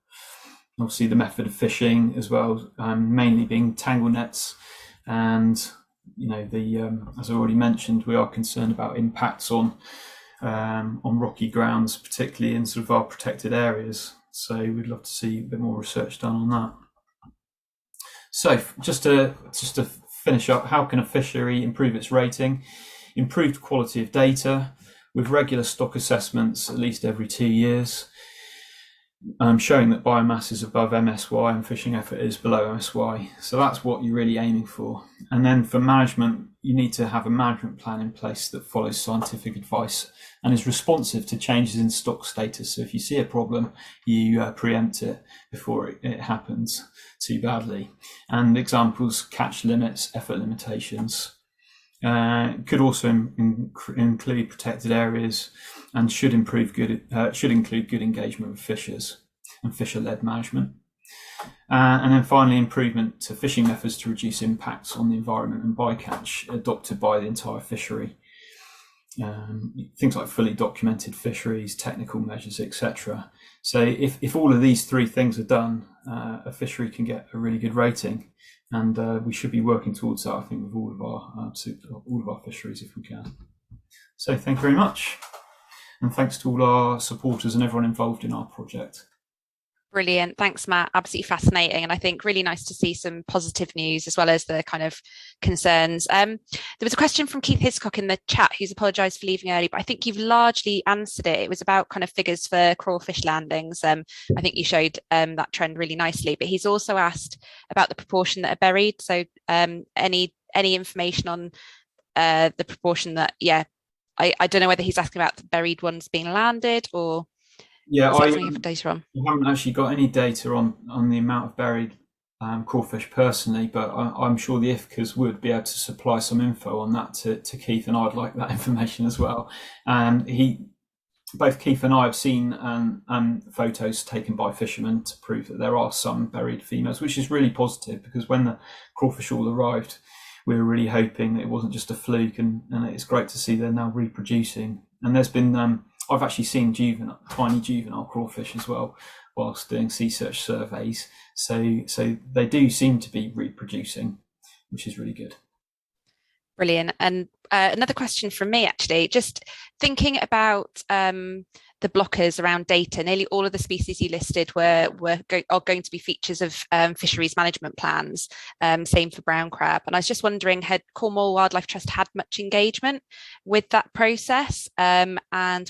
Speaker 6: Obviously, the method of fishing as well, mainly being tangle nets, and as I already mentioned, we are concerned about impacts on rocky grounds, particularly in sort of our protected areas. So we'd love to see a bit more research done on that. So just to finish up, how can a fishery improve its rating? Improved quality of data with regular stock assessments at least every 2 years, showing that biomass is above MSY and fishing effort is below MSY. So that's what you're really aiming for. And then for management, you need to have a management plan in place that follows scientific advice and is responsive to changes in stock status. So if you see a problem, you preempt it before it happens too badly. And examples: catch limits, effort limitations. Could also include protected areas, and should include good engagement with fishers and fisher-led management. And then finally, improvement to fishing methods to reduce impacts on the environment and bycatch adopted by the entire fishery. Things like fully documented fisheries, technical measures, etc. So if all of these three things are done, a fishery can get a really good rating, and we should be working towards that, I think, with all of our fisheries if we can. So thank you very much, and thanks to all our supporters and everyone involved in our project.
Speaker 2: Brilliant. Thanks, Matt. Absolutely fascinating. And I think really nice to see some positive news as well as the kind of concerns. There was a question from Keith Hiscock in the chat, who's apologised for leaving early, but I think you've largely answered it. It was about kind of figures for crawfish landings. I think you showed that trend really nicely, but he's also asked about the proportion that are buried. So any information on the proportion that, I don't know whether he's asking about the buried ones being landed or...
Speaker 6: Yeah,
Speaker 2: I haven't
Speaker 6: actually got any data on the amount of buried crawfish personally, but I'm sure the IFCAs would be able to supply some info on that to Keith, and I'd like that information as well. And both Keith and I have seen photos taken by fishermen to prove that there are some buried females, which is really positive, because when the crawfish all arrived, we were really hoping that it wasn't just a fluke, and it's great to see they're now reproducing. And there's been I've actually seen tiny juvenile crawfish as well whilst doing sea search surveys. So they do seem to be reproducing, which is really good.
Speaker 2: Brilliant. And another question from me, actually, just thinking about the blockers around data. Nearly all of the species you listed are going to be features of fisheries management plans, same for brown crab. And I was just wondering, had Cornwall Wildlife Trust had much engagement with that process, and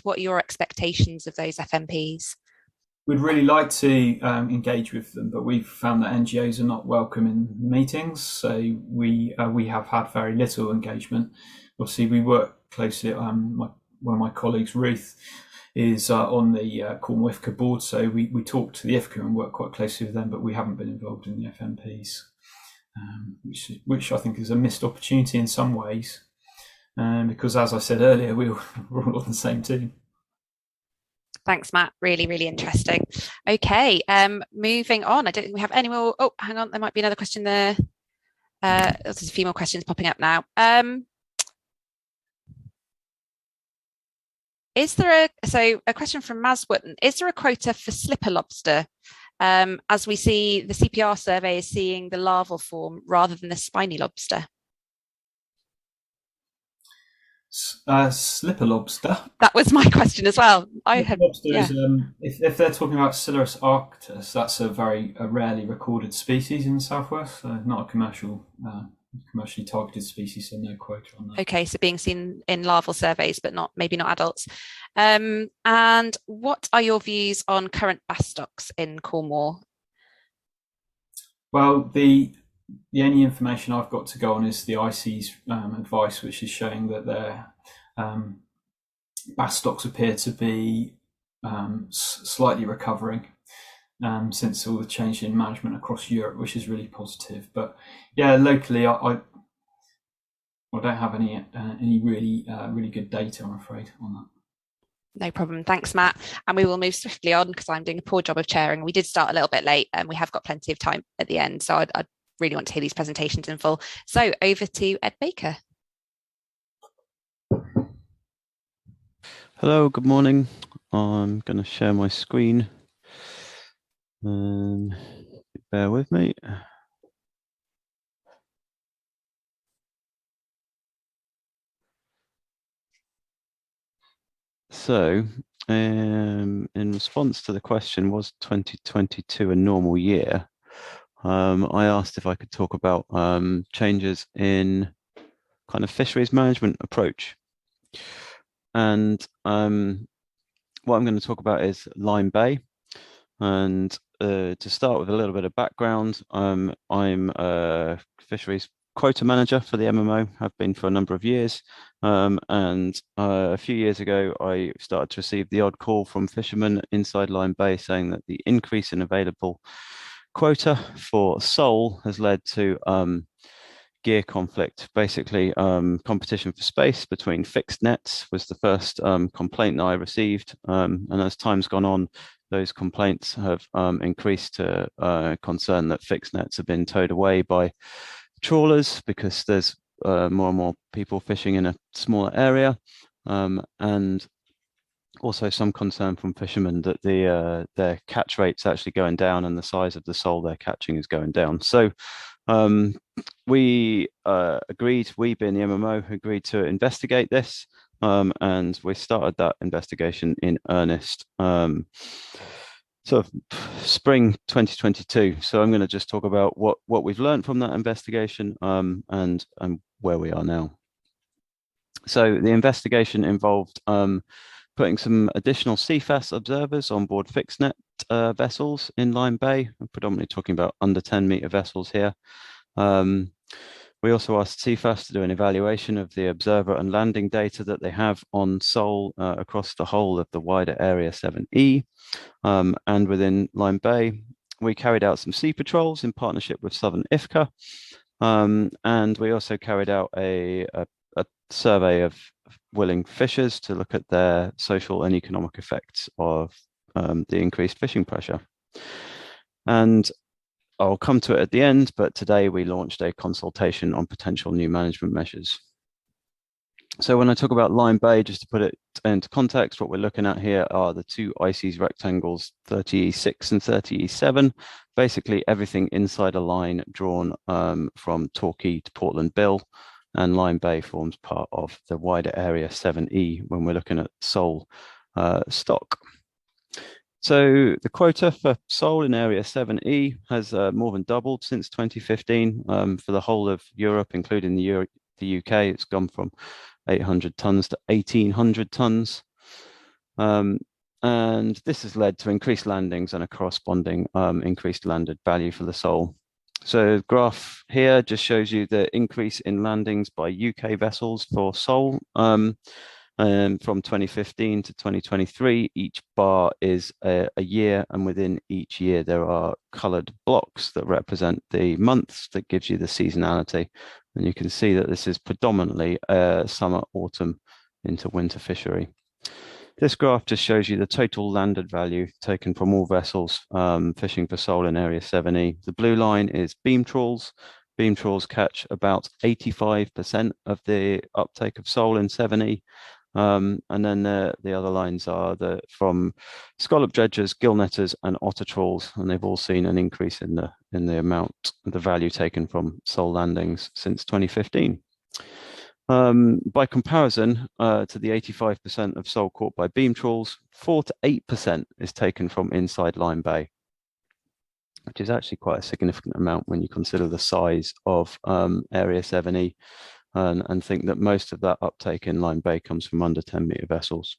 Speaker 2: what are your expectations of those FMPs?
Speaker 6: We'd really like to engage with them, but we've found that NGOs are not welcome in meetings, so we have had very little engagement. Obviously, we work closely. One of my colleagues, Ruth, is on the Cornwall IFCA board, so we talk to the IFCA and work quite closely with them, but we haven't been involved in the FMPs, which I think is a missed opportunity in some ways, because, as I said earlier, we're all on the same team.
Speaker 2: Thanks, Matt. Really, really interesting. Okay, moving on. I don't think we have any more. Oh, hang on. There might be another question there. There's a few more questions popping up now. Is there a question from Maswotton? Is there a quota for slipper lobster? As we see, the CPR survey is seeing the larval form rather than the spiny lobster.
Speaker 6: Slipper lobster.
Speaker 2: That was my question as well.
Speaker 6: Lobster is, if they're talking about Silurus arctus, that's a rarely recorded species in the southwest, so not a commercially targeted species, so no quota on that.
Speaker 2: Okay, so being seen in larval surveys, but maybe not adults. And what are your views on current bass stocks in Cornwall?
Speaker 6: Well, the only information I've got to go on is the IC's advice, which is showing that their bass stocks appear to be slightly recovering since all the change in management across Europe, which is really positive. But yeah, locally, I don't have any really good data, I'm afraid, on that.
Speaker 2: No problem. Thanks, Matt. And we will move swiftly on because I'm doing a poor job of chairing. We did start a little bit late and we have got plenty of time at the end. So I'd really want to hear these presentations in full. So over to Ed Baker.
Speaker 3: Hello, good morning. I'm going to share my screen. Bear with me. So, in response to the question, was 2022 a normal year? I asked if I could talk about changes in kind of fisheries management approach. And what I'm going to talk about is Lyme Bay. And to start with a little bit of background, I'm a fisheries quota manager for the MMO, have been for a number of years. And a few years ago, I started to receive the odd call from fishermen inside Lyme Bay saying that the increase in available quota for sole has led to gear conflict. Basically, competition for space between fixed nets was the first complaint that I received. And as time's gone on, those complaints have increased to concern that fixed nets have been towed away by trawlers because there's more and more people fishing in a smaller area, and also some concern from fishermen that their catch rate's actually going down and the size of the sole they're catching is going down. So we agreed, we being the MMO, agreed to investigate this, and we started that investigation in earnest sort of spring 2022. So I'm going to just talk about what we've learned from that investigation and where we are now. So the investigation involved putting some additional CFAS observers on board fixed net vessels in Lyme Bay. I'm predominantly talking about under 10 metre vessels here. We also asked CFAS to do an evaluation of the observer and landing data that they have on sole across the whole of the wider Area 7E. And within Lyme Bay, we carried out some sea patrols in partnership with Southern IFCA. And we also carried out a survey of willing fishers to look at their social and economic effects of the increased fishing pressure. And I'll come to it at the end, but today we launched a consultation on potential new management measures. So when I talk about Lyme Bay, just to put it into context, what we're looking at here are the two ICES rectangles, 30E6 and 30E7, basically everything inside a line drawn from Torquay to Portland Bill, and Lyme Bay forms part of the wider area 7E when we're looking at sole stock. So the quota for sole in area 7E has more than doubled since 2015 for the whole of Europe, including the UK. It's gone from 800 tons to 1,800 tons. And this has led to increased landings and a corresponding increased landed value for the sole. So the graph here just shows you the increase in landings by UK vessels for sole. And from 2015 to 2023, each bar is a year, and within each year there are coloured blocks that represent the months that gives you the seasonality. And you can see that this is predominantly summer, autumn into winter fishery. This graph just shows you the total landed value taken from all vessels fishing for sole in Area 7E. The blue line is beam trawls. Beam trawls catch about 85% of the uptake of sole in 7E. And then the other lines are from scallop dredgers, gill netters, and otter trawls, and they've all seen an increase in the amount, the value taken from sole landings since 2015. By comparison to the 85% of sole caught by beam trawls, 4 to 8% is taken from inside Lyme Bay, which is actually quite a significant amount when you consider the size of Area 7E. And think that most of that uptake in Lyme Bay comes from under 10-metre vessels.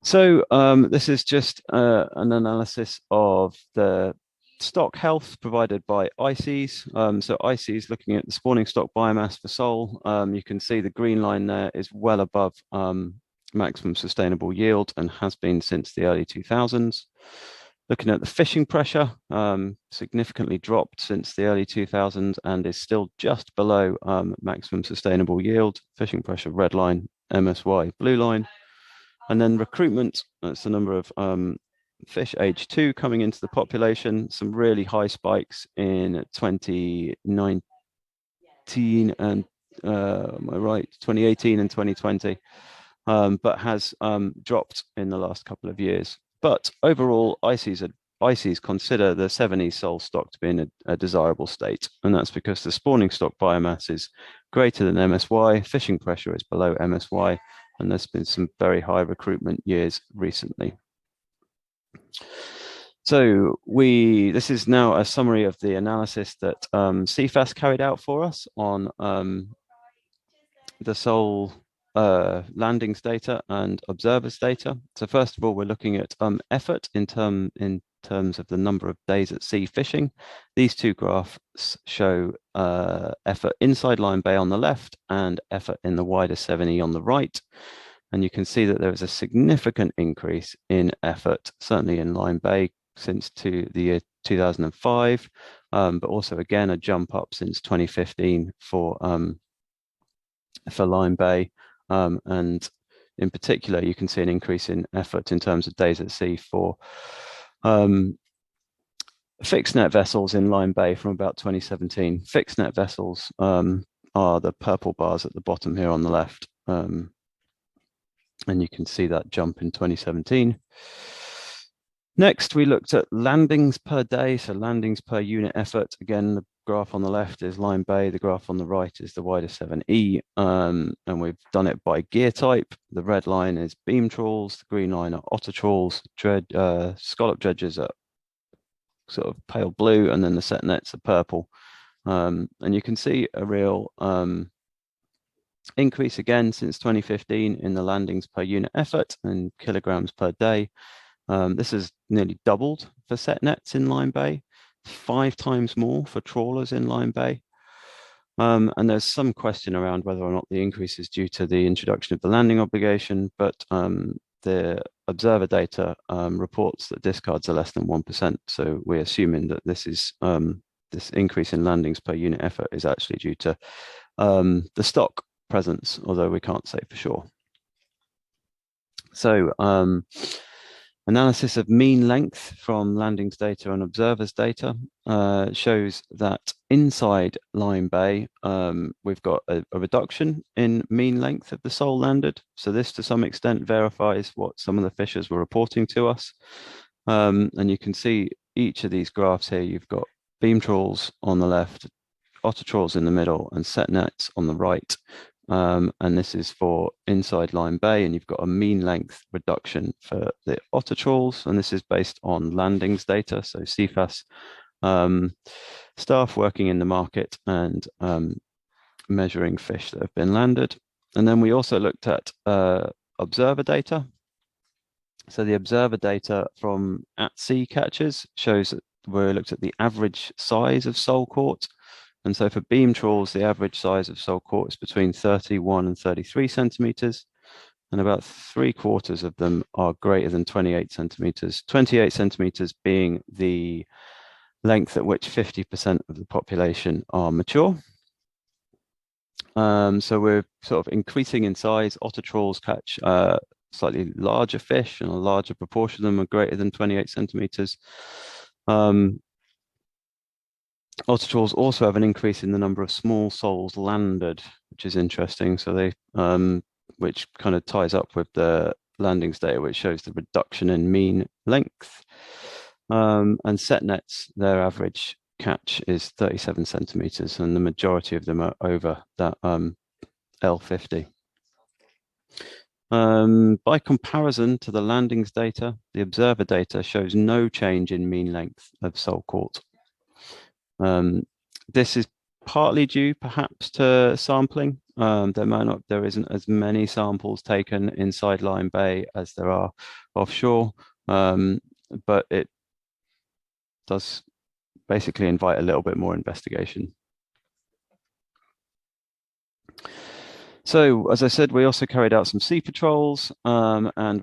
Speaker 3: So this is just an analysis of the stock health provided by ICES. So ICES looking at the spawning stock biomass for sole. You can see the green line there is well above maximum sustainable yield and has been since the early 2000s. Looking at the fishing pressure, significantly dropped since the early 2000s and is still just below maximum sustainable yield. Fishing pressure, red line, MSY, blue line. And then recruitment, that's the number of fish age 2 coming into the population. Some really high spikes in 2019 and, am I right, 2018 and 2020, but has dropped in the last couple of years. But overall, ICES consider the 7E sole stock to be in a desirable state, and that's because the spawning stock biomass is greater than MSY, fishing pressure is below MSY, and there's been some very high recruitment years recently. So this is now a summary of the analysis that CFAS carried out for us on the sole landings data and observers data. So first of all, we're looking at effort in terms of the number of days at sea fishing. These two graphs show effort inside Lyme Bay on the left and effort in the wider 7E on the right. And you can see that there is a significant increase in effort, certainly in Lyme Bay since the year 2005, but also again a jump up since 2015 for Lyme Bay. And in particular, you can see an increase in effort in terms of days at sea for fixed net vessels in Lyme Bay from about 2017. Fixed net vessels are the purple bars at the bottom here on the left. And you can see that jump in 2017. Next, we looked at landings per day, so landings per unit effort. Again, the graph on the left is Lyme Bay, the graph on the right is the wider 7E, and we've done it by gear type. The red line is beam trawls, the green line are otter trawls, scallop dredgers are sort of pale blue, and then the set nets are purple. And you can see a real increase again since 2015 in the landings per unit effort and kilograms per day. This has nearly doubled for set nets in Lyme Bay, 5 times more for trawlers in Lyme Bay. And there's some question around whether or not the increase is due to the introduction of the landing obligation, but the observer data reports that discards are less than 1%. So we're assuming that this is this increase in landings per unit effort is actually due to the stock presence, although we can't say for sure. So analysis of mean length from landings data and observers data shows that inside Lyme Bay, we've got a reduction in mean length of the sole landed. So this to some extent verifies what some of the fishers were reporting to us. And you can see each of these graphs here. You've got beam trawls on the left, otter trawls in the middle, and set nets on the right. And this is for inside Lyme Bay, and you've got a mean length reduction for the otter trawls, and this is based on landings data, so CFAS staff working in the market and measuring fish that have been landed. And then we also looked at observer data. So the observer data from at-sea catches shows that we looked at the average size of sole caught. And so for beam trawls, the average size of sole caught is between 31 and 33 centimeters. And about 3/4 of them are greater than 28 centimeters, 28 centimeters being the length at which 50% of the population are mature. So we're sort of increasing in size. Otter trawls catch slightly larger fish, and a larger proportion of them are greater than 28 centimeters. Otter trawls also have an increase in the number of small soles landed, which is interesting. So they, which kind of ties up with the landings data, which shows the reduction in mean length. And set nets, their average catch is 37 centimeters, and the majority of them are over that L50. By comparison to the landings data, the observer data shows no change in mean length of sole caught. This is partly due perhaps to sampling. There isn't as many samples taken inside Lyme Bay as there are offshore, but it does basically invite a little bit more investigation. So, as I said, we also carried out some sea patrols, and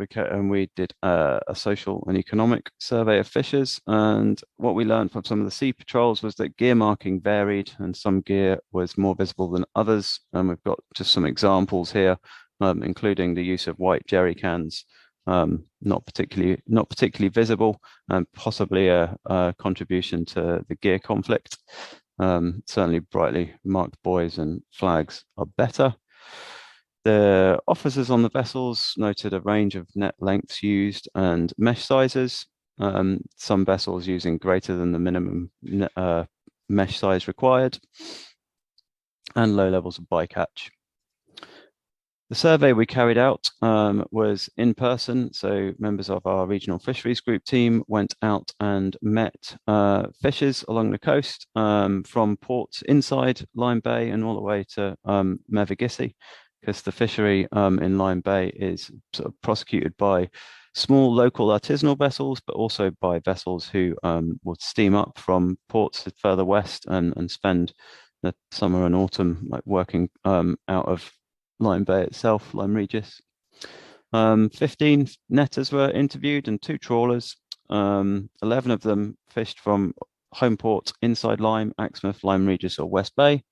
Speaker 3: we did a social and economic survey of fishers. And what we learned from some of the sea patrols was that gear marking varied, and some gear was more visible than others. And we've got just some examples here, including the use of white jerry cans, not particularly visible, and possibly a contribution to the gear conflict. Certainly, brightly marked buoys and flags are better. The officers on the vessels noted a range of net lengths used and mesh sizes, some vessels using greater than the minimum mesh size required, and low levels of bycatch. The survey we carried out was in person, so members of our Regional Fisheries Group team went out and met fishers along the coast, from ports inside Lyme Bay and all the way to Mevagissey, because the fishery in Lyme Bay is sort of prosecuted by small local artisanal vessels, but also by vessels who would steam up from ports further west and spend the summer and autumn working out of Lyme Bay itself, Lyme Regis. 15 netters were interviewed and 2 trawlers. 11 of them fished from home ports inside Lyme, Axmouth, Lyme Regis or West Bay.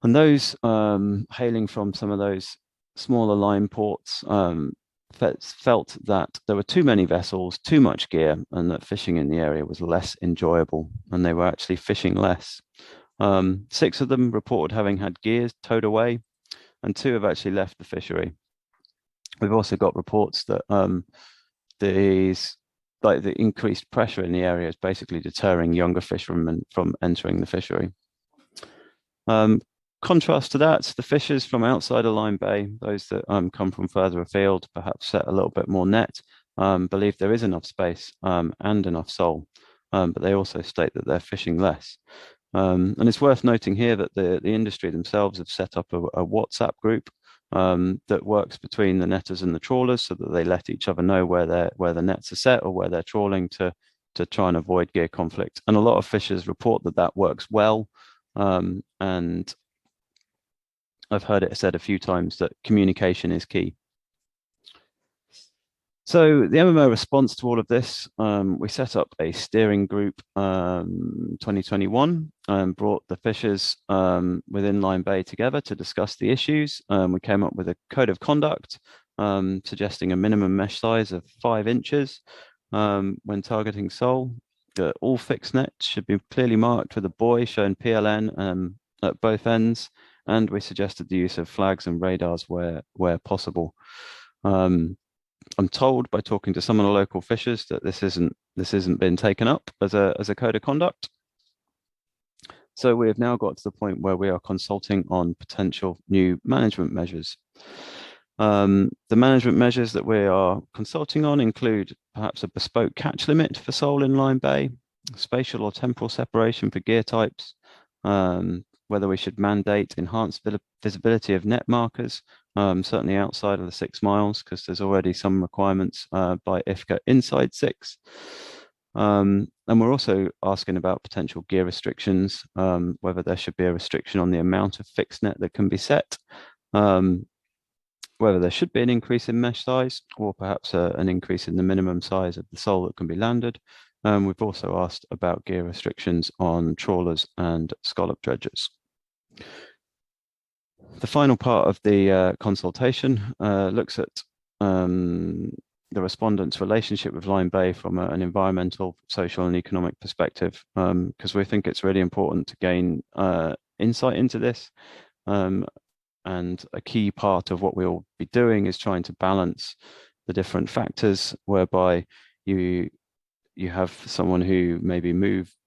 Speaker 3: And those hailing from some of those smaller Lyme ports felt that there were too many vessels, too much gear, and that fishing in the area was less enjoyable, and they were actually fishing less. 6 of them reported having had gears towed away, and 2 have actually left the fishery. We've also got reports that the increased pressure in the area is basically deterring younger fishermen from entering the fishery. Contrast to that, the fishers from outside of Lyme Bay, those that come from further afield, perhaps set a little bit more net, believe there is enough space and enough sole, but they also state that they're fishing less. And it's worth noting here that the industry themselves have set up a WhatsApp group that works between the netters and the trawlers, so that they let each other know where the nets are set or where they're trawling to try and avoid gear conflict. And a lot of fishers report that works well. And I've heard it said a few times that communication is key. So the MMO response to all of this, we set up a steering group 2021 and brought the fishers within Lyme Bay together to discuss the issues. We came up with a code of conduct suggesting a minimum mesh size of 5 inches when targeting sole. all fixed nets should be clearly marked with a buoy showing PLN at both ends, and we suggested the use of flags and radars where possible. I'm told by talking to some of the local fishers that this isn't been taken up as a code of conduct. So we have now got to the point where we are consulting on potential new management measures. The management measures that we are consulting on include perhaps a bespoke catch limit for sole in Lyme Bay, spatial or temporal separation for gear types, whether we should mandate enhanced visibility of net markers, certainly outside of the 6 miles, because there's already some requirements by IFCA inside 6. And we're also asking about potential gear restrictions, whether there should be a restriction on the amount of fixed net that can be set, whether there should be an increase in mesh size, or perhaps an increase in the minimum size of the sole that can be landed. We've also asked about gear restrictions on trawlers and scallop dredgers. The final part of the consultation looks at the respondents' relationship with Lyme Bay from an environmental, social and economic perspective, because we think it's really important to gain insight into this. And a key part of what we'll be doing is trying to balance the different factors, whereby you have someone who maybe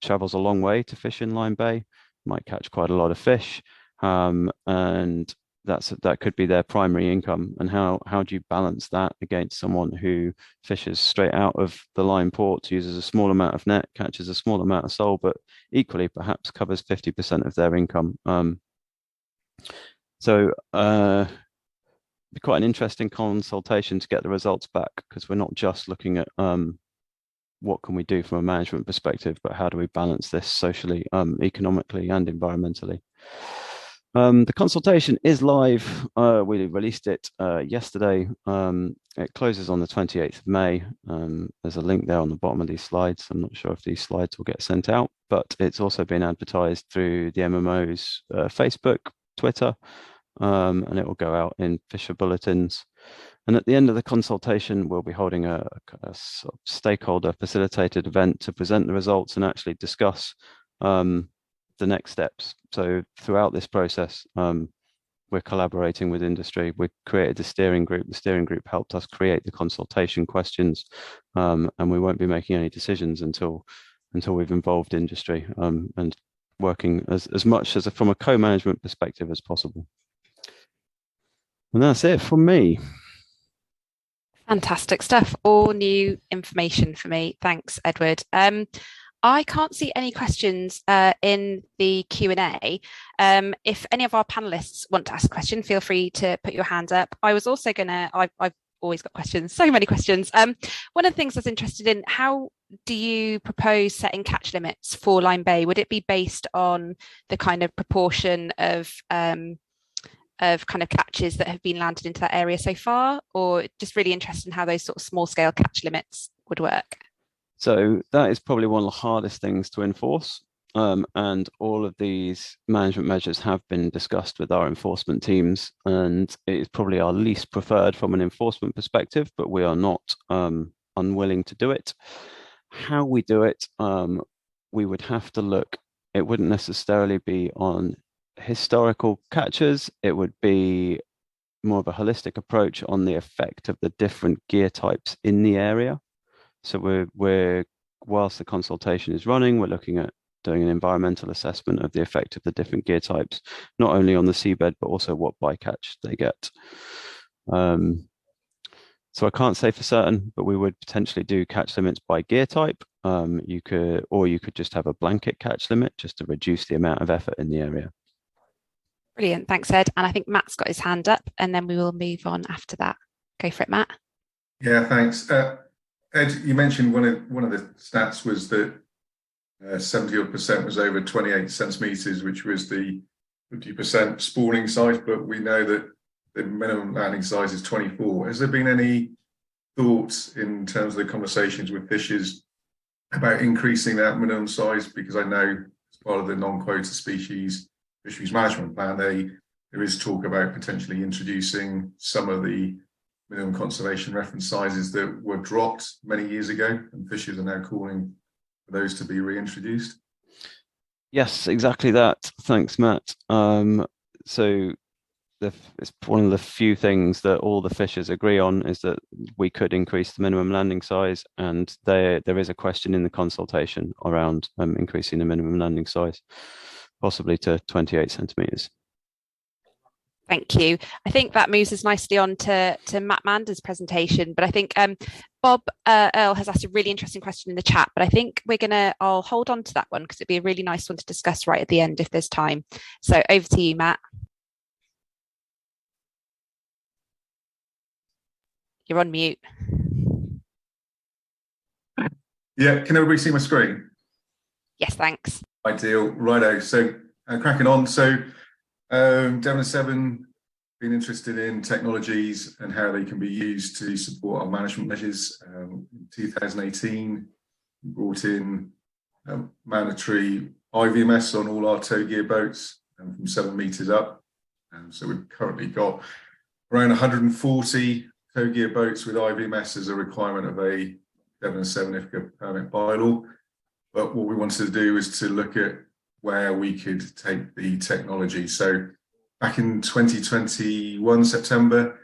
Speaker 3: travels a long way to fish in Lyme Bay, might catch quite a lot of fish, and that could be their primary income. And how do you balance that against someone who fishes straight out of the Lyme port, uses a small amount of net, catches a small amount of sole, but equally perhaps covers 50% of their income? So be quite an interesting consultation to get the results back, because we're not just looking at what can we do from a management perspective, but how do we balance this socially, economically and environmentally. The consultation is live. We released it yesterday. It closes on the 28th of May. There's a link there on the bottom of these slides. I'm not sure if these slides will get sent out, but it's also been advertised through the MMO's Facebook, Twitter, and it will go out in Fisher bulletins. And at the end of the consultation, we'll be holding a sort of stakeholder facilitated event to present the results and actually discuss the next steps. So throughout this process, we're collaborating with industry. We created a steering group. The steering group helped us create the consultation questions, and we won't be making any decisions until we've involved industry and working as much as from a co-management perspective as possible. And that's it from me.
Speaker 2: Fantastic stuff. All new information for me. Thanks, Edward. I can't see any questions in the Q&A. If any of our panelists want to ask a question, feel free to put your hand up. I was also I've always got questions, so many questions. One of the things I was interested in, how do you propose setting catch limits for Lyme Bay? Would it be based on the kind of proportion of kind of catches that have been landed into that area so far, or just really interested in how those sort of small scale catch limits would work?
Speaker 3: So that is probably one of the hardest things to enforce. And all of these management measures have been discussed with our enforcement teams, and it is probably our least preferred from an enforcement perspective, but we are not unwilling to do it. How we do it, we would have to look, it wouldn't necessarily be on historical catches, it would be more of a holistic approach on the effect of the different gear types in the area. So we're whilst the consultation is running, we're looking at doing an environmental assessment of the effect of the different gear types, not only on the seabed, but also what bycatch they get. So I can't say for certain, but we would potentially do catch limits by gear type. You could just have a blanket catch limit just to reduce the amount of effort in the area.
Speaker 2: Brilliant, thanks, Ed. And I think Matt's got his hand up, and then we will move on after that. Go for it, Matt.
Speaker 5: Yeah, thanks. Ed, you mentioned one of the stats was that 70% was over 28 centimetres, which was the 50% spawning size, but we know that the minimum landing size is 24. Has there been any thoughts in terms of the conversations with fishers about increasing that minimum size? Because I know as part of the non-quota species fisheries management plan, there is talk about potentially introducing some of the minimum conservation reference sizes that were dropped many years ago, and fishers are now calling for those to be reintroduced?
Speaker 3: Yes, exactly that. Thanks, Matt. So it's one of the few things that all the fishers agree on is that we could increase the minimum landing size, and there is a question in the consultation around increasing the minimum landing size, possibly to 28 centimetres.
Speaker 2: Thank you. I think that moves us nicely on to Matt Mander's presentation, but I think Bob Earl has asked a really interesting question in the chat, but I think I'll hold on to that one because it'd be a really nice one to discuss right at the end if there's time. So over to you, Matt. You're on mute.
Speaker 5: Yeah, can everybody see my screen?
Speaker 2: Yes, thanks.
Speaker 5: Ideal, righto. So cracking on. So Devon 7 been interested in technologies and how they can be used to support our management measures. In 2018, we brought in mandatory IVMS on all our tow gear boats from 7 metres up. So we've currently got around 140 tow gear boats with IVMS as a requirement of a Devon 7 IFCA permit bylaw. But what we wanted to do is to look at where we could take the technology. So back in 2021, September,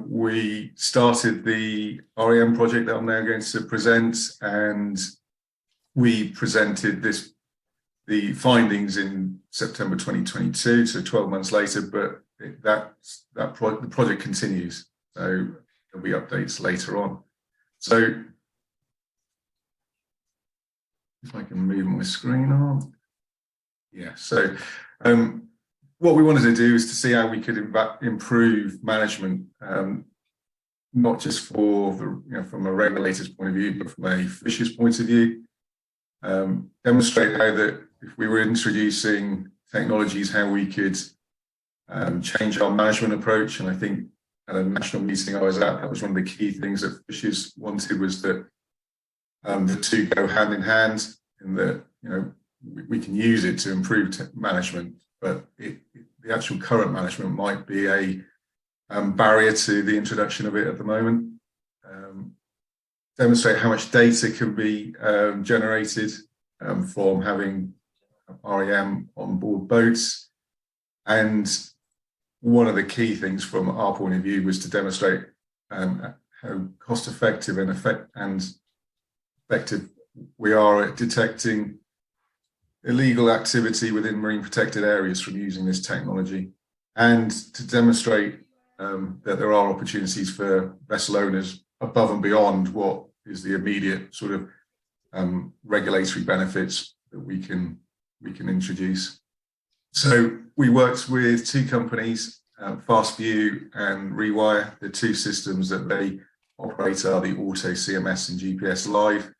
Speaker 5: we started the REM project that I'm now going to present, and we presented the findings in September 2022, so 12 months later, but the project continues. So there'll be updates later on. So if I can move my screen on. Yeah, so what we wanted to do is to see how we could improve management, not just from a regulator's point of view, but from a fisher's point of view. Demonstrate how that if we were introducing technologies, how we could change our management approach. And I think at a national meeting I was at, that was one of the key things that fishers wanted, was that the two go hand in hand, and that we can use it to improve management, but the actual current management might be a barrier to the introduction of it at the moment. Demonstrate how much data can be generated from having REM on board boats. And one of the key things from our point of view was to demonstrate how cost effective and effective we are at detecting illegal activity within marine protected areas from using this technology, and to demonstrate that there are opportunities for vessel owners above and beyond what is the immediate sort of regulatory benefits that we can introduce. So we worked with two companies, FastView and Rewire. The two systems that they operate are the Auto CMS and GPS Live.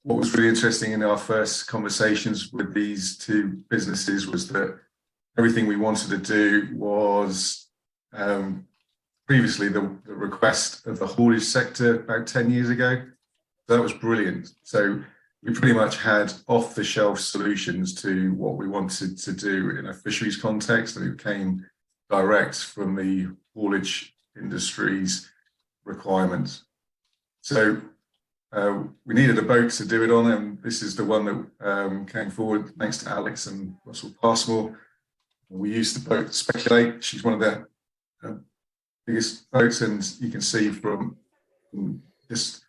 Speaker 5: What was really interesting in our first conversations with these two businesses was that everything we wanted to do was previously the request of the haulage sector about 10 years ago. That was brilliant. So we pretty much had off-the-shelf solutions to what we wanted to do in a fisheries context, and it came direct from the haulage industry's requirements. So we needed a boat to do it on, and this is the one that came forward thanks to Alex and Russell Passmore. We used the boat Speculate. She's one of the biggest boats, and you can see from just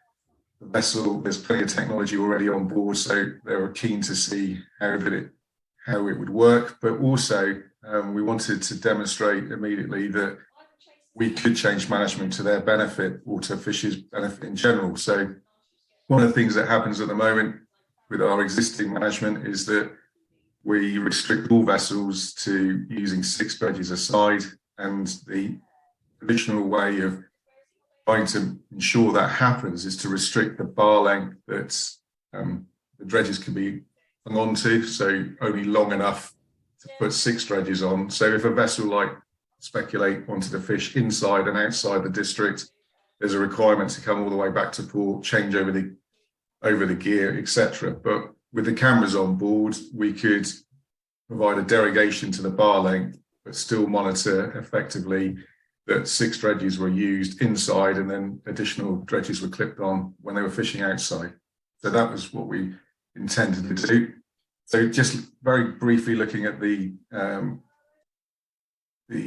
Speaker 5: the vessel, there's plenty of technology already on board, so they were keen to see how it would work. But also, we wanted to demonstrate immediately that we could change management to their benefit, or to fishers' benefit in general. So one of the things that happens at the moment with our existing management is that we restrict all vessels to using 6 dredges a side, and the traditional way of trying to ensure that happens is to restrict the bar length that the dredges can be hung onto, so only long enough to put 6 dredges on. So if a vessel like Speculate wanted to fish inside and outside the district, there's a requirement to come all the way back to port, change over the gear, etc. But with the cameras on board, we could provide a derogation to the bar length, but still monitor effectively that 6 dredges were used inside, and then additional dredges were clipped on when they were fishing outside. So that was what we intended to do. So just very briefly looking at the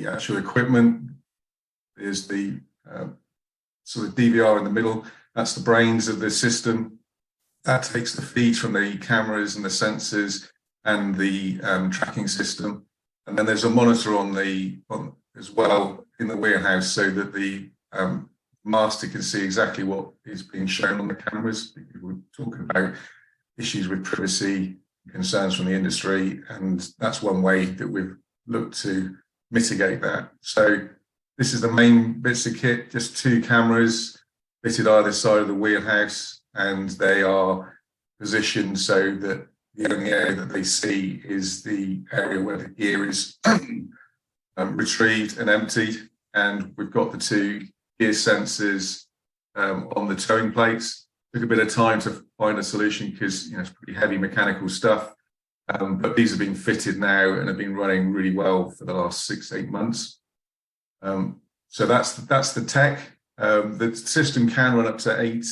Speaker 5: actual equipment, there's the sort of DVR in the middle. That's the brains of the system. That takes the feed from the cameras and the sensors and the tracking system. And then there's a monitor as well in the warehouse, so that the master can see exactly what is being shown on the cameras. We're talking about issues with privacy, concerns from the industry, and that's one way that we've looked to mitigate that. So this is the main bits of kit, just 2 cameras fitted either side of the wheelhouse, and they are positioned so that the only area that they see is the area where the gear is retrieved and emptied. And we've got the 2 gear sensors on the towing plates. Took a bit of time to find a solution because it's pretty heavy mechanical stuff. But these have been fitted now and have been running really well for the last 6-8 months. So that's the tech. The system can run up to 8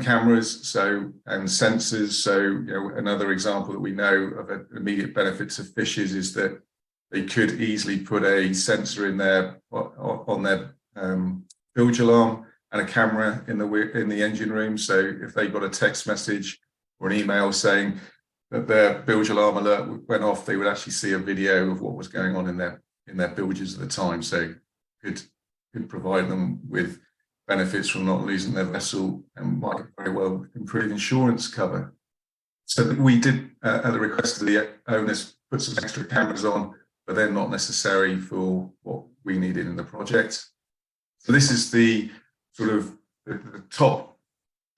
Speaker 5: cameras and sensors. So another example that we know of an immediate benefit to fishers is that they could easily put a sensor in their on their bilge alarm and a camera in the engine room. So if they got a text message or an email saying that their bilge alarm alert went off, they would actually see a video of what was going on in their bilges at the time. So could provide them with benefits from not losing their vessel, and might very well improve insurance cover. So we did, at the request of the owners, put some extra cameras on, but they're not necessary for what we needed in the project. So this is the sort of the top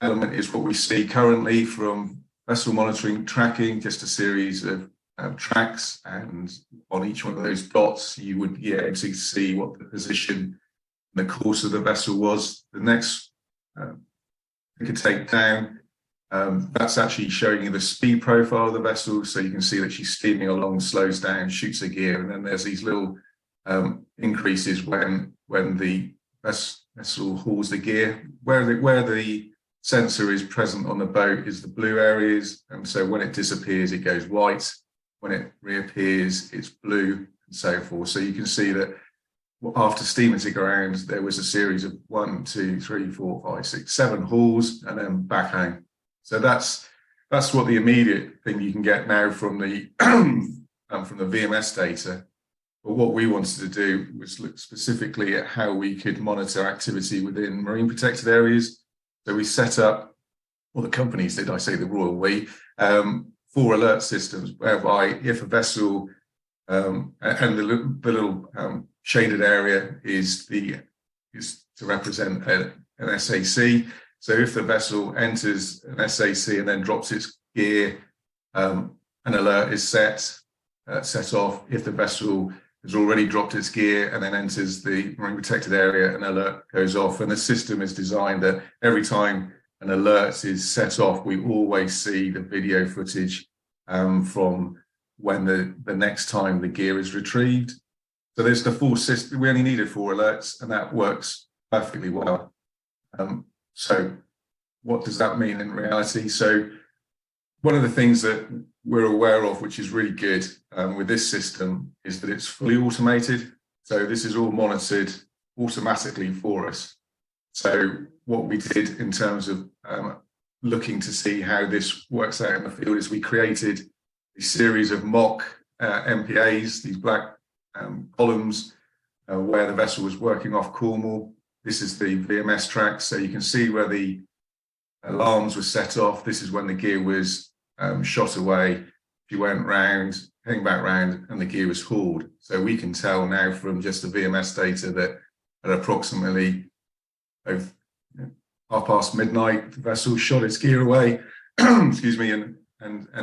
Speaker 5: element, is what we see currently from vessel monitoring tracking, just a series of tracks, and on each one of those dots you would be able to see what the position and the course of the vessel was. The next we could take down, that's actually showing you the speed profile of the vessel, so you can see that she's steaming along, slows down, shoots her gear, and then there's these little increases when the vessel hauls the gear. Where the sensor is present on the boat is the blue areas, and so when it disappears it goes white, when it reappears it's blue, and so forth. So you can see that after steaming to ground there was a series of 1, 2, 3, 4, 5, 6, 7 hauls and then back home. So that's what the immediate thing you can get now from the from the VMS data. But what we wanted to do was look specifically at how we could monitor activity within marine protected areas. So we set up, well, the companies did, I say the royal we, 4 alert systems whereby if a vessel, and the little shaded area is to represent an SAC. So if the vessel enters an SAC and then drops its gear, an alert is set off. If the vessel has already dropped its gear and then enters the marine protected area, an alert goes off. And the system is designed that every time an alert is set off, we always see the video footage from when the next time the gear is retrieved. So there's the full system. We only needed 4 alerts, and that works perfectly well. So what does that mean in reality? So one of the things that we're aware of, which is really good with this system, is that it's fully automated. So this is all monitored automatically for us. So what we did in terms of looking to see how this works out in the field is we created a series of mock MPAs, these black columns where the vessel was working off Cornwall. This is the VMS track, so you can see where the alarms were set off. This is when the gear was shot away. She went round, came back round, and the gear was hauled. So we can tell now from just the VMS data that at approximately midnight, the vessel shot its gear away, excuse me, and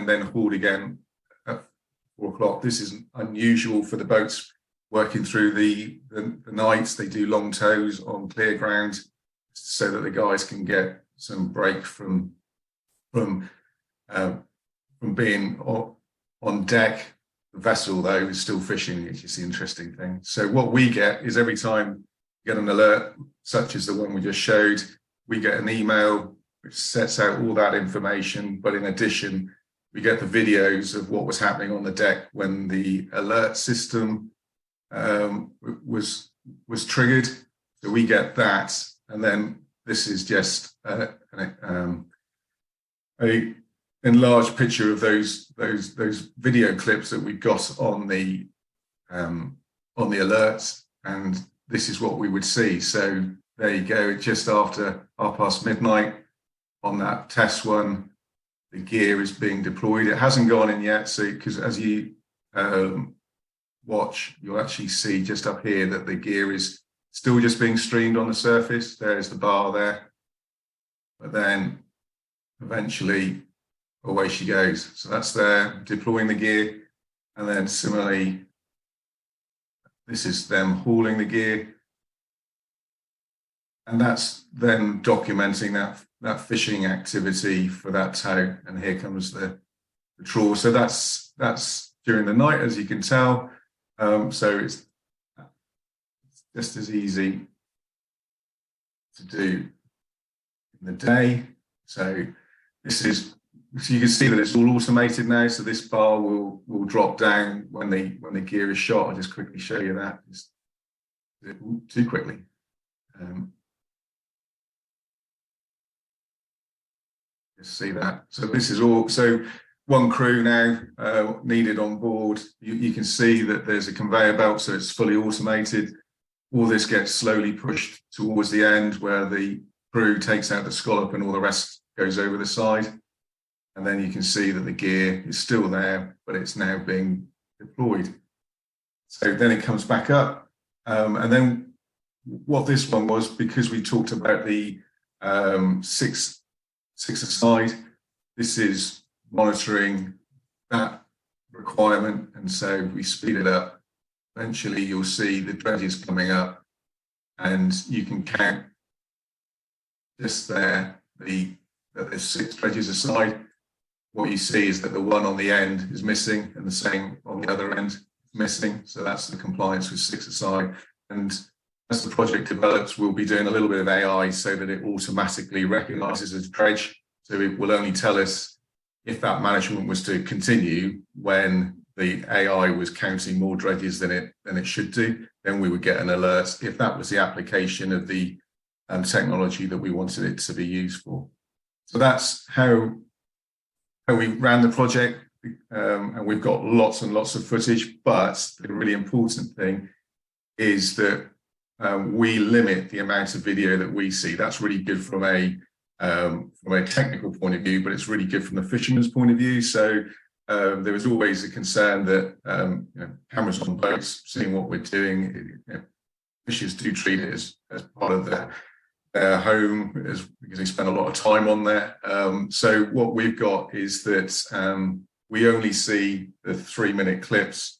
Speaker 5: then hauled again at 4 o'clock. This is unusual for the boats working through the nights. They do long tows on clear ground so that the guys can get some break from being on deck. The vessel, though, is still fishing, which is the interesting thing. So what we get is every time we get an alert, such as the one we just showed, we get an email which sets out all that information. But in addition, we get the videos of what was happening on the deck when the alert system was triggered. So we get that, and then this is just a enlarged picture of those video clips that we got on the alerts, and this is what we would see. So there you go, just after midnight on that test one, the gear is being deployed. It hasn't gone in yet, so because as you watch, you'll actually see just up here that the gear is still just being streamed on the surface. There's the bar there, but then eventually away she goes. So that's there deploying the gear, and then similarly, this is them hauling the gear, and that's then documenting that fishing activity for that tow. And here comes the trawl. So that's during the night, as you can tell. So it's just as easy to do in the day. So this is, so you can see that it's all automated now. So this bar will drop down when the gear is shot. I'll just quickly show you that. Just too quickly. Just see that. So this is all. So one crew now needed on board. You can see that there's a conveyor belt, so it's fully automated. All this gets slowly pushed towards the end where the crew takes out the scallop and all the rest goes over the side. And then you can see that the gear is still there, but it's now being deployed. So then it comes back up. And then what this one was, because we talked about the six aside, this is monitoring that requirement. And so we speed it up. Eventually you'll see the dredges coming up, and you can count just there that there's 6 dredges aside. What you see is that the one on the end is missing, and the same on the other end is missing. So that's the compliance with 6 aside. And as the project develops, we'll be doing a little bit of AI so that it automatically recognizes a dredge. So it will only tell us if that management was to continue when the AI was counting more dredges than it should do. Then we would get an alert if that was the application of the technology that we wanted it to be used for. So that's how we ran the project, and we've got lots and lots of footage. But the really important thing is that we limit the amount of video that we see. That's really good from a technical point of view, but it's really good from the fisherman's point of view. So there was always a concern that cameras on boats, seeing what we're doing, fishers do treat it as part of their home, because they spend a lot of time on there. So what we've got is that we only see the 3-minute clips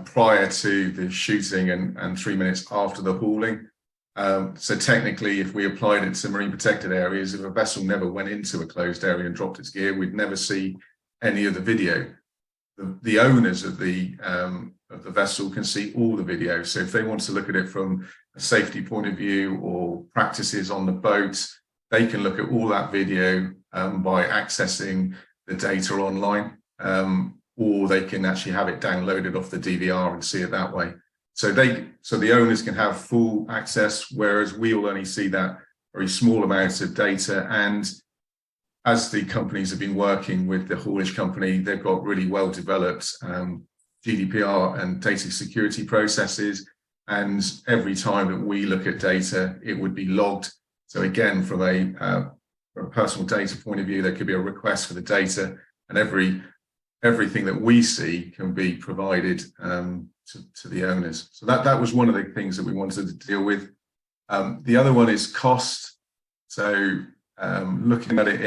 Speaker 5: prior to the shooting and 3 minutes after the hauling. So technically, if we applied it to marine protected areas, if a vessel never went into a closed area and dropped its gear, we'd never see any of the video. The owners of the vessel can see all the video. So if they want to look at it from a safety point of view or practices on the boat, they can look at all that video by accessing the data online, or they can actually have it downloaded off the DVR and see it that way. So the owners can have full access, whereas we will only see that very small amount of data. And as the companies have been working with the haulage company, they've got really well developed GDPR and data security processes. And every time that we look at data, it would be logged. So again, from a personal data point of view, there could be a request for the data, and everything that we see can be provided to the owners. So that was one of the things that we wanted to deal with. The other one is cost. So looking at it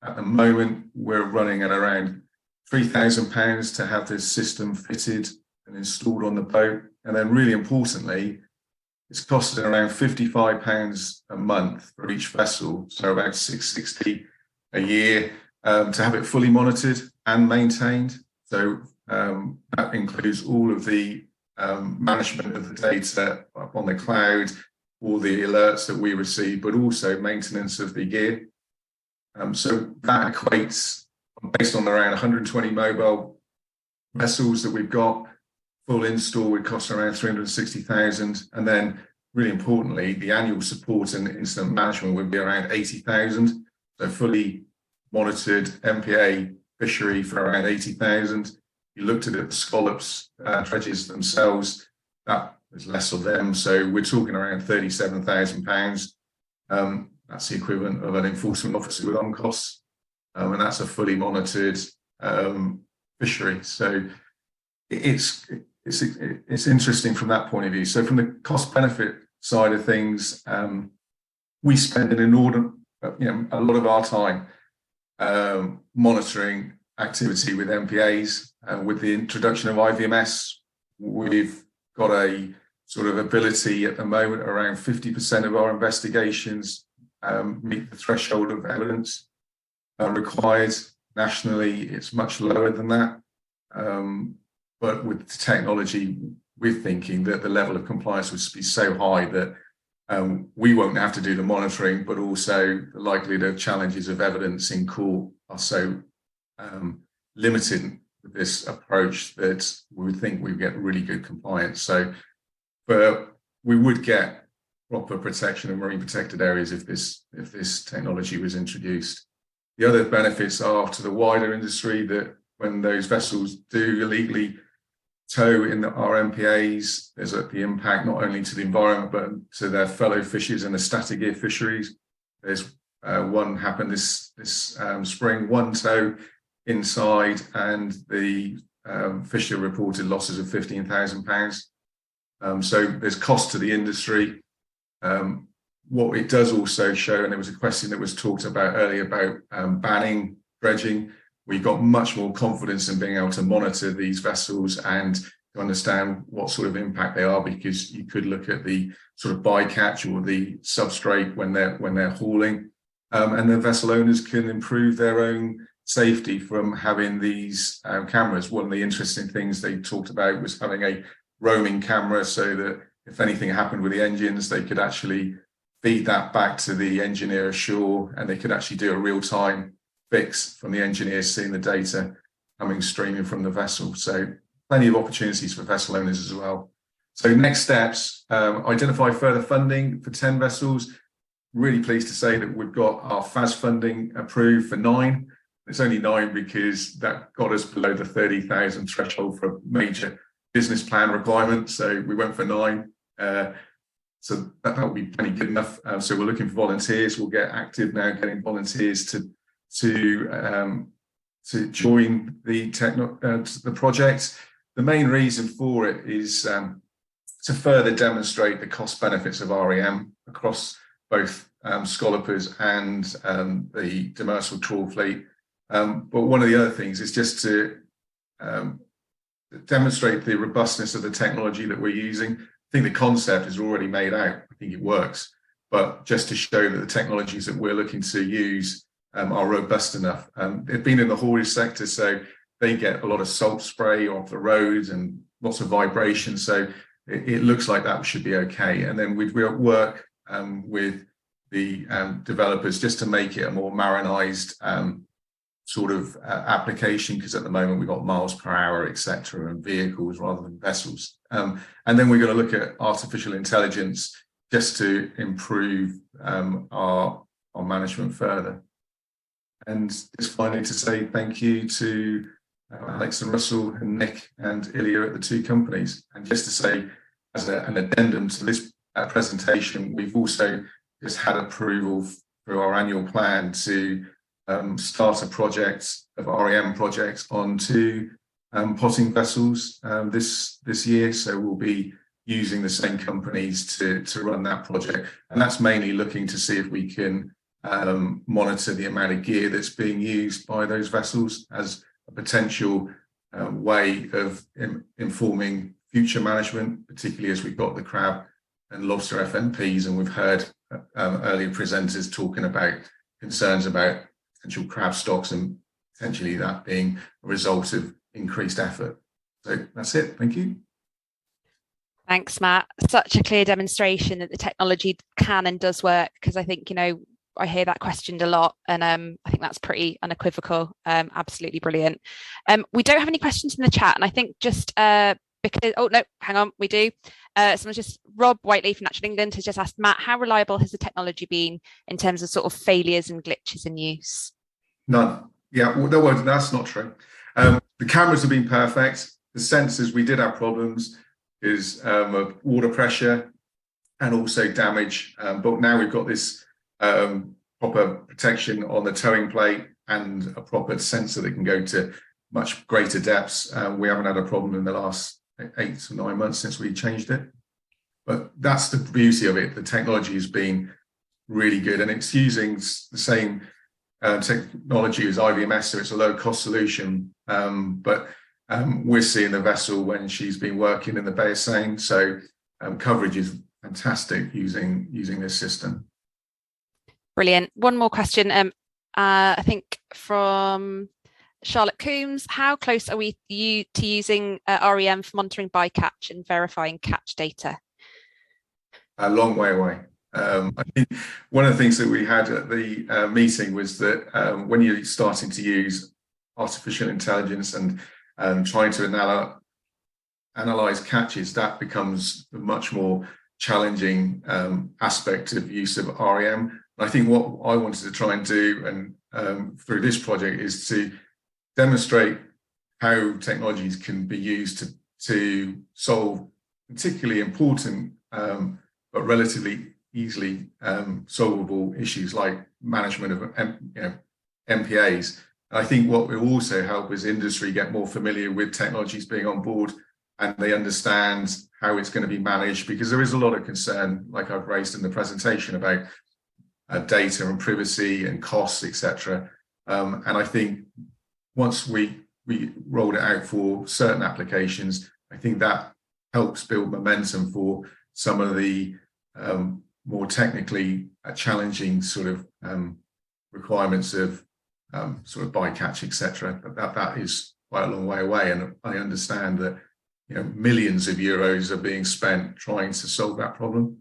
Speaker 5: at the moment, we're running at around £3,000 to have this system fitted and installed on the boat. And then really importantly, it's costing around £55 a month for each vessel. So about $660 a year to have it fully monitored and maintained. So that includes all of the management of the data up on the cloud, all the alerts that we receive, but also maintenance of the gear. So that equates, based on around 120 mobile vessels that we've got, full install would cost around 360,000, and then really importantly, the annual support and incident management would be around 80,000. So fully monitored MPA fishery for around 80,000. You looked at the scallops, dredges themselves, that was less of them. So we're talking around £37,000. That's the equivalent of an enforcement officer with on costs, and that's a fully monitored fishery. So it's interesting from that point of view. So from the cost benefit side of things, we spend an inordinate, a lot of our time monitoring activity with MPAs. With the introduction of IVMS, we've got a sort of ability at the moment around 50% of our investigations meet the threshold of evidence required. Nationally, it's much lower than that. But with the technology, we're thinking that the level of compliance would be so high that we won't have to do the monitoring, but also the likelihood of challenges of evidence in court are so limited with this approach that we would think we'd get really good compliance. So we would get proper protection of marine protected areas if this technology was introduced. The other benefits are to the wider industry that when those vessels do illegally tow in our MPAs, there's the impact not only to the environment but to their fellow fishers in the static gear fisheries. There's one happened this spring, one tow inside, and the fisher reported losses of £15,000. So there's cost to the industry. What it does also show, and there was a question that was talked about earlier about banning dredging. We've got much more confidence in being able to monitor these vessels and to understand what sort of impact they are, because you could look at the sort of bycatch or the substrate when they're hauling, and the vessel owners can improve their own safety from having these cameras. One of the interesting things they talked about was having a roaming camera, so that if anything happened with the engines, they could actually feed that back to the engineer ashore, and they could actually do a real-time fix from the engineers seeing the data coming streaming from the vessel. So plenty of opportunities for vessel owners as well. So next steps, identify further funding for 10 vessels. Really pleased to say that we've got our FAS funding approved for 9. It's only 9 because that got us below the 30,000 threshold for a major business plan requirement. So we went for 9. So that will be plenty good enough. So we're looking for volunteers. We'll get active now, getting volunteers to join the project. The main reason for it is to further demonstrate the cost benefits of REM across both scallopers and the demersal trawl fleet. But one of the other things is just to demonstrate the robustness of the technology that we're using. I think the concept is already made out. I think it works, but just to show that the technologies that we're looking to use are robust enough. They've been in the haulage sector, so they get a lot of salt spray off the roads and lots of vibration. So it looks like that should be okay. And then we'd work with the developers just to make it a more marinized sort of application, because at the moment we've got miles per hour, etc., and vehicles rather than vessels. And then we're going to look at artificial intelligence just to improve our management further. And just finally to say thank you to Alex and Russell and Nick and Ilya at the 2 companies. And just to say, as an addendum to this presentation, we've also just had approval through our annual plan to start a project of REM projects on 2 potting vessels this year. So we'll be using the same companies to run that project. And that's mainly looking to see if we can monitor the amount of gear that's being used by those vessels as a potential way of informing future management, particularly as we've got the crab and lobster FNPs, and we've heard earlier presenters talking about concerns about potential crab stocks and potentially that being a result of increased effort. So that's it. Thank you.
Speaker 2: Thanks, Matt. Such a clear demonstration that the technology can and does work, because I think, I hear that questioned a lot, and I think that's pretty unequivocal. Absolutely brilliant. We don't have any questions in the chat, and I think just because, oh no, hang on, we do. Someone's just, Rob Whiteley from Natural England has just asked, Matt, how reliable has the technology been in terms of sort of failures and glitches in use?
Speaker 5: None. Yeah, well, that's not true. The cameras have been perfect. The sensors, we did have problems, is of water pressure and also damage. But now we've got this proper protection on the towing plate and a proper sensor that can go to much greater depths. We haven't had a problem in the last 8 to 9 months since we changed it. But that's the beauty of it. The technology has been really good, and it's using the same technology as IVMS, so it's a low-cost solution. But we're seeing the vessel when she's been working in the Bay of Seine, so coverage is fantastic using this system.
Speaker 2: Brilliant. One more question. I think from Charlotte Coombs, how close are we to using REM for monitoring bycatch and verifying catch data?
Speaker 5: A long way away. I think one of the things that we had at the meeting was that when you're starting to use artificial intelligence and trying to analyze catches, that becomes a much more challenging aspect of use of REM. And I think what I wanted to try and do, and through this project, is to demonstrate how technologies can be used to solve particularly important but relatively easily solvable issues like management of MPAs. And I think what will also help is industry get more familiar with technologies being on board, and they understand how it's going to be managed, because there is a lot of concern, like I've raised in the presentation, about data and privacy and costs, etc. And I think once we rolled it out for certain applications, I think that helps build momentum for some of the more technically challenging sort of requirements of sort of bycatch, etc. That is quite a long way away, and I understand that millions of euros are being spent trying to solve that problem.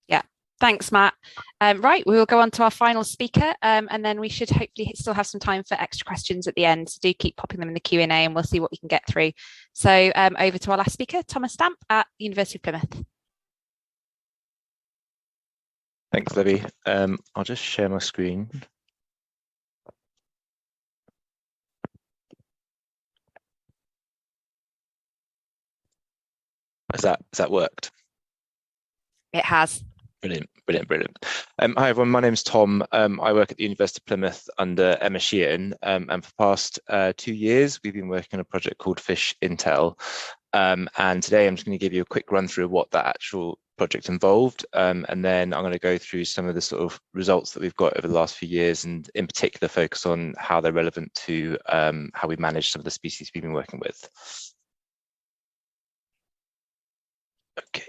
Speaker 2: Yeah, thanks, Matt. Right, we will go on to our final speaker, and then we should hopefully still have some time for extra questions at the end. So do keep popping them in the Q&A, and we'll see what we can get through. So over to our last speaker, Thomas Stamp at the University of Plymouth.
Speaker 7: Thanks, Libby. I'll just share my screen. Has that worked?
Speaker 2: It has.
Speaker 7: Brilliant. Hi everyone, my name's Tom. I work at the University of Plymouth under Emma Sheehan, and for the past 2 years we've been working on a project called FishIntel, and today I'm just going to give you a quick run through of what that actual project involved, and then I'm going to go through some of the sort of results that we've got over the last few years, and in particular focus on how they're relevant to how we manage some of the species we've been working with. Okay.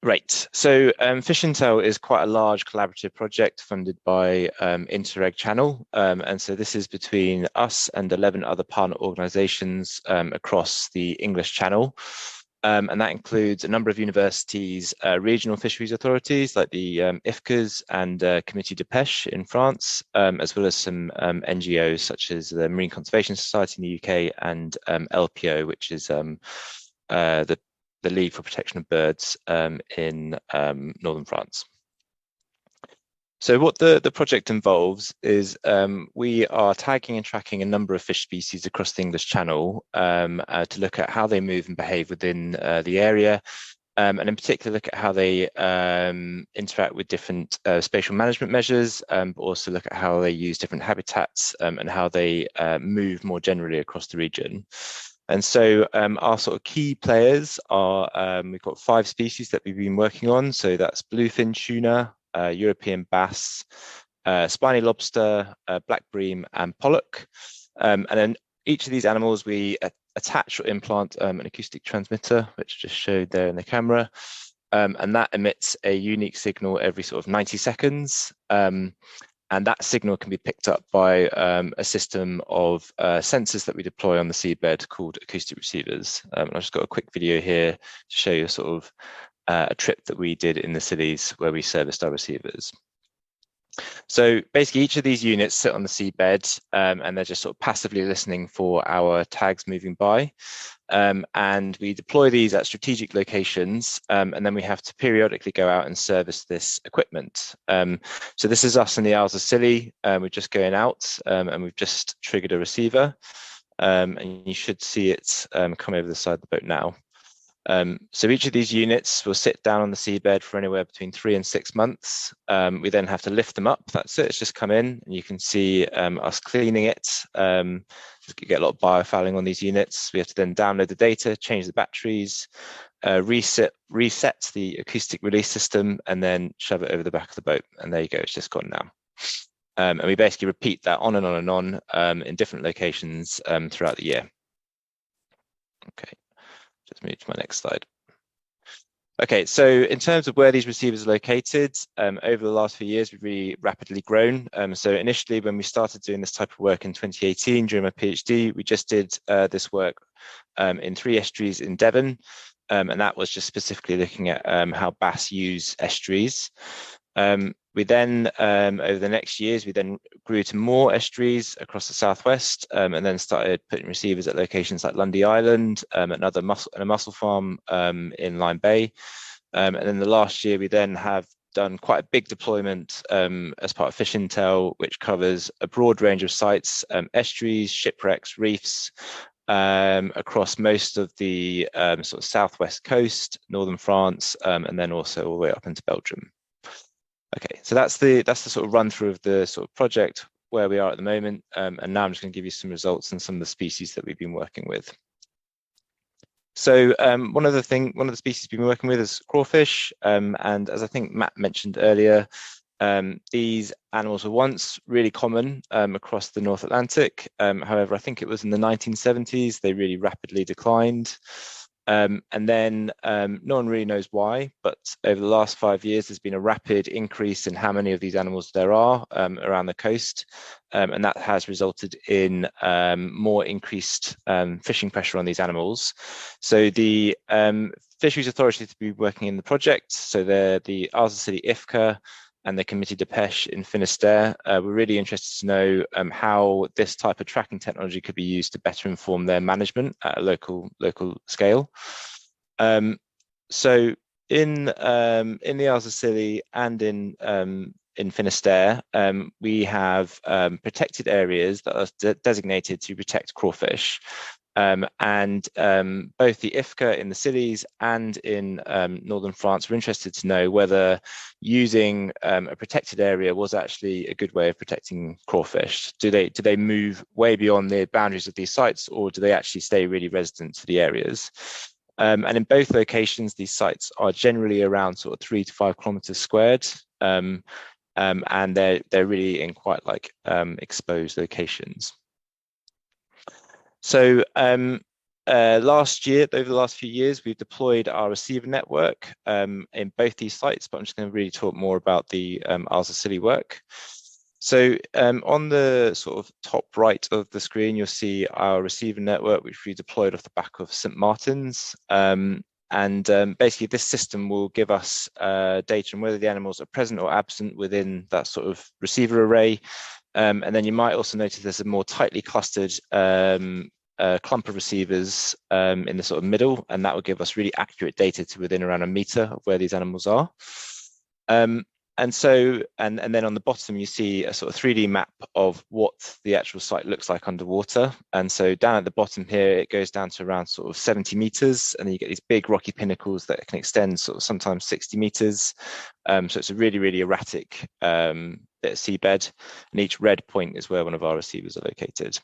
Speaker 7: Right, so FishIntel is quite a large collaborative project funded by Interreg Channel, and so this is between us and 11 other partner organisations across the English Channel, and that includes a number of universities, regional fisheries authorities like the IFCAs and Comité de Pêche in France, as well as some NGOs such as the Marine Conservation Society in the UK and LPO, which is the League for Protection of Birds in northern France. So what the project involves is we are tagging and tracking a number of fish species across the English Channel to look at how they move and behave within the area, and in particular look at how they interact with different spatial management measures, but also look at how they use different habitats and how they move more generally across the region. And so our sort of key players are, we've got 5 species that we've been working on. So that's bluefin tuna, European bass, spiny lobster, black bream and pollock. And then each of these animals, we attach or implant an acoustic transmitter, which I just showed there in the camera. And that emits a unique signal every sort of 90 seconds. And that signal can be picked up by a system of sensors that we deploy on the seabed called acoustic receivers. And I've just got a quick video here to show you sort of a trip that we did in the Scillies where we serviced our receivers. So basically each of these units sit on the seabed, and they're just sort of passively listening for our tags moving by. And we deploy these at strategic locations, and then we have to periodically go out and service this equipment. So this is us in the Isles of Scilly. We're just going out, and we've just triggered a receiver, and you should see it come over the side of the boat now. So each of these units will sit down on the seabed for anywhere between 3 and 6 months. We then have to lift them up. That's it. It's just come in, and you can see us cleaning it. You get a lot of biofouling on these units. We have to then download the data, change the batteries, reset the acoustic release system, and then shove it over the back of the boat. And there you go. It's just gone now. And we basically repeat that on and on and on in different locations throughout the year. Okay. Just move to my next slide. Okay, so in terms of where these receivers are located, over the last few years, we've really rapidly grown. So initially, when we started doing this type of work in 2018 during my PhD, we just did this work in 3 estuaries in Devon, and that was just specifically looking at how bass use estuaries. We then, over the next years, we then grew to more estuaries across the southwest, and then started putting receivers at locations like Lundy Island, and a mussel farm in Lyme Bay. And then the last year, we then have done quite a big deployment as part of FishIntel, which covers a broad range of sites, estuaries, shipwrecks, reefs, across most of the sort of southwest coast, northern France, and then also all the way up into Belgium. Okay, so that's the sort of run through of the sort of project where we are at the moment, and now I'm just going to give you some results and some of the species that we've been working with. So one of the species we've been working with is crawfish, and as I think Matt mentioned earlier, these animals were once really common across the North Atlantic. However, I think it was in the 1970s they really rapidly declined. And then no one really knows why, but over the last 5 years, there's been a rapid increase in how many of these animals there are around the coast. And that has resulted in more increased fishing pressure on these animals. So the Fisheries Authority to be working in the project, so they're the Isles of Scilly IFCA and the Comité de Pêche in Finisterre. We're really interested to know how this type of tracking technology could be used to better inform their management at a local scale. So in the Isles of Scilly and in Finisterre, we have protected areas that are designated to protect crawfish. And both the IFCA in the Scillies and in northern France were interested to know whether using a protected area was actually a good way of protecting crawfish. Do they move way beyond the boundaries of these sites, or do they actually stay really resident to the areas? And in both locations, these sites are generally around sort of 3 to 5 kilometers squared, and they're really in quite like exposed locations. So last year, over the last few years, we've deployed our receiver network in both these sites, but I'm just going to really talk more about the Isles of Scilly work. So on the sort of top right of the screen, you'll see our receiver network, which we deployed off the back of St. Martin's. And basically, this system will give us data on whether the animals are present or absent within that sort of receiver array. And then you might also notice there's a more tightly clustered clump of receivers in the sort of middle, and that will give us really accurate data to within around a meter of where these animals are. And then on the bottom, you see a sort of 3D map of what the actual site looks like underwater. And so down at the bottom here, it goes down to around sort of 70 meters, and then you get these big rocky pinnacles that can extend sort of sometimes 60 meters. So it's a really, really erratic bit of seabed, and each red point is where one of our receivers are located.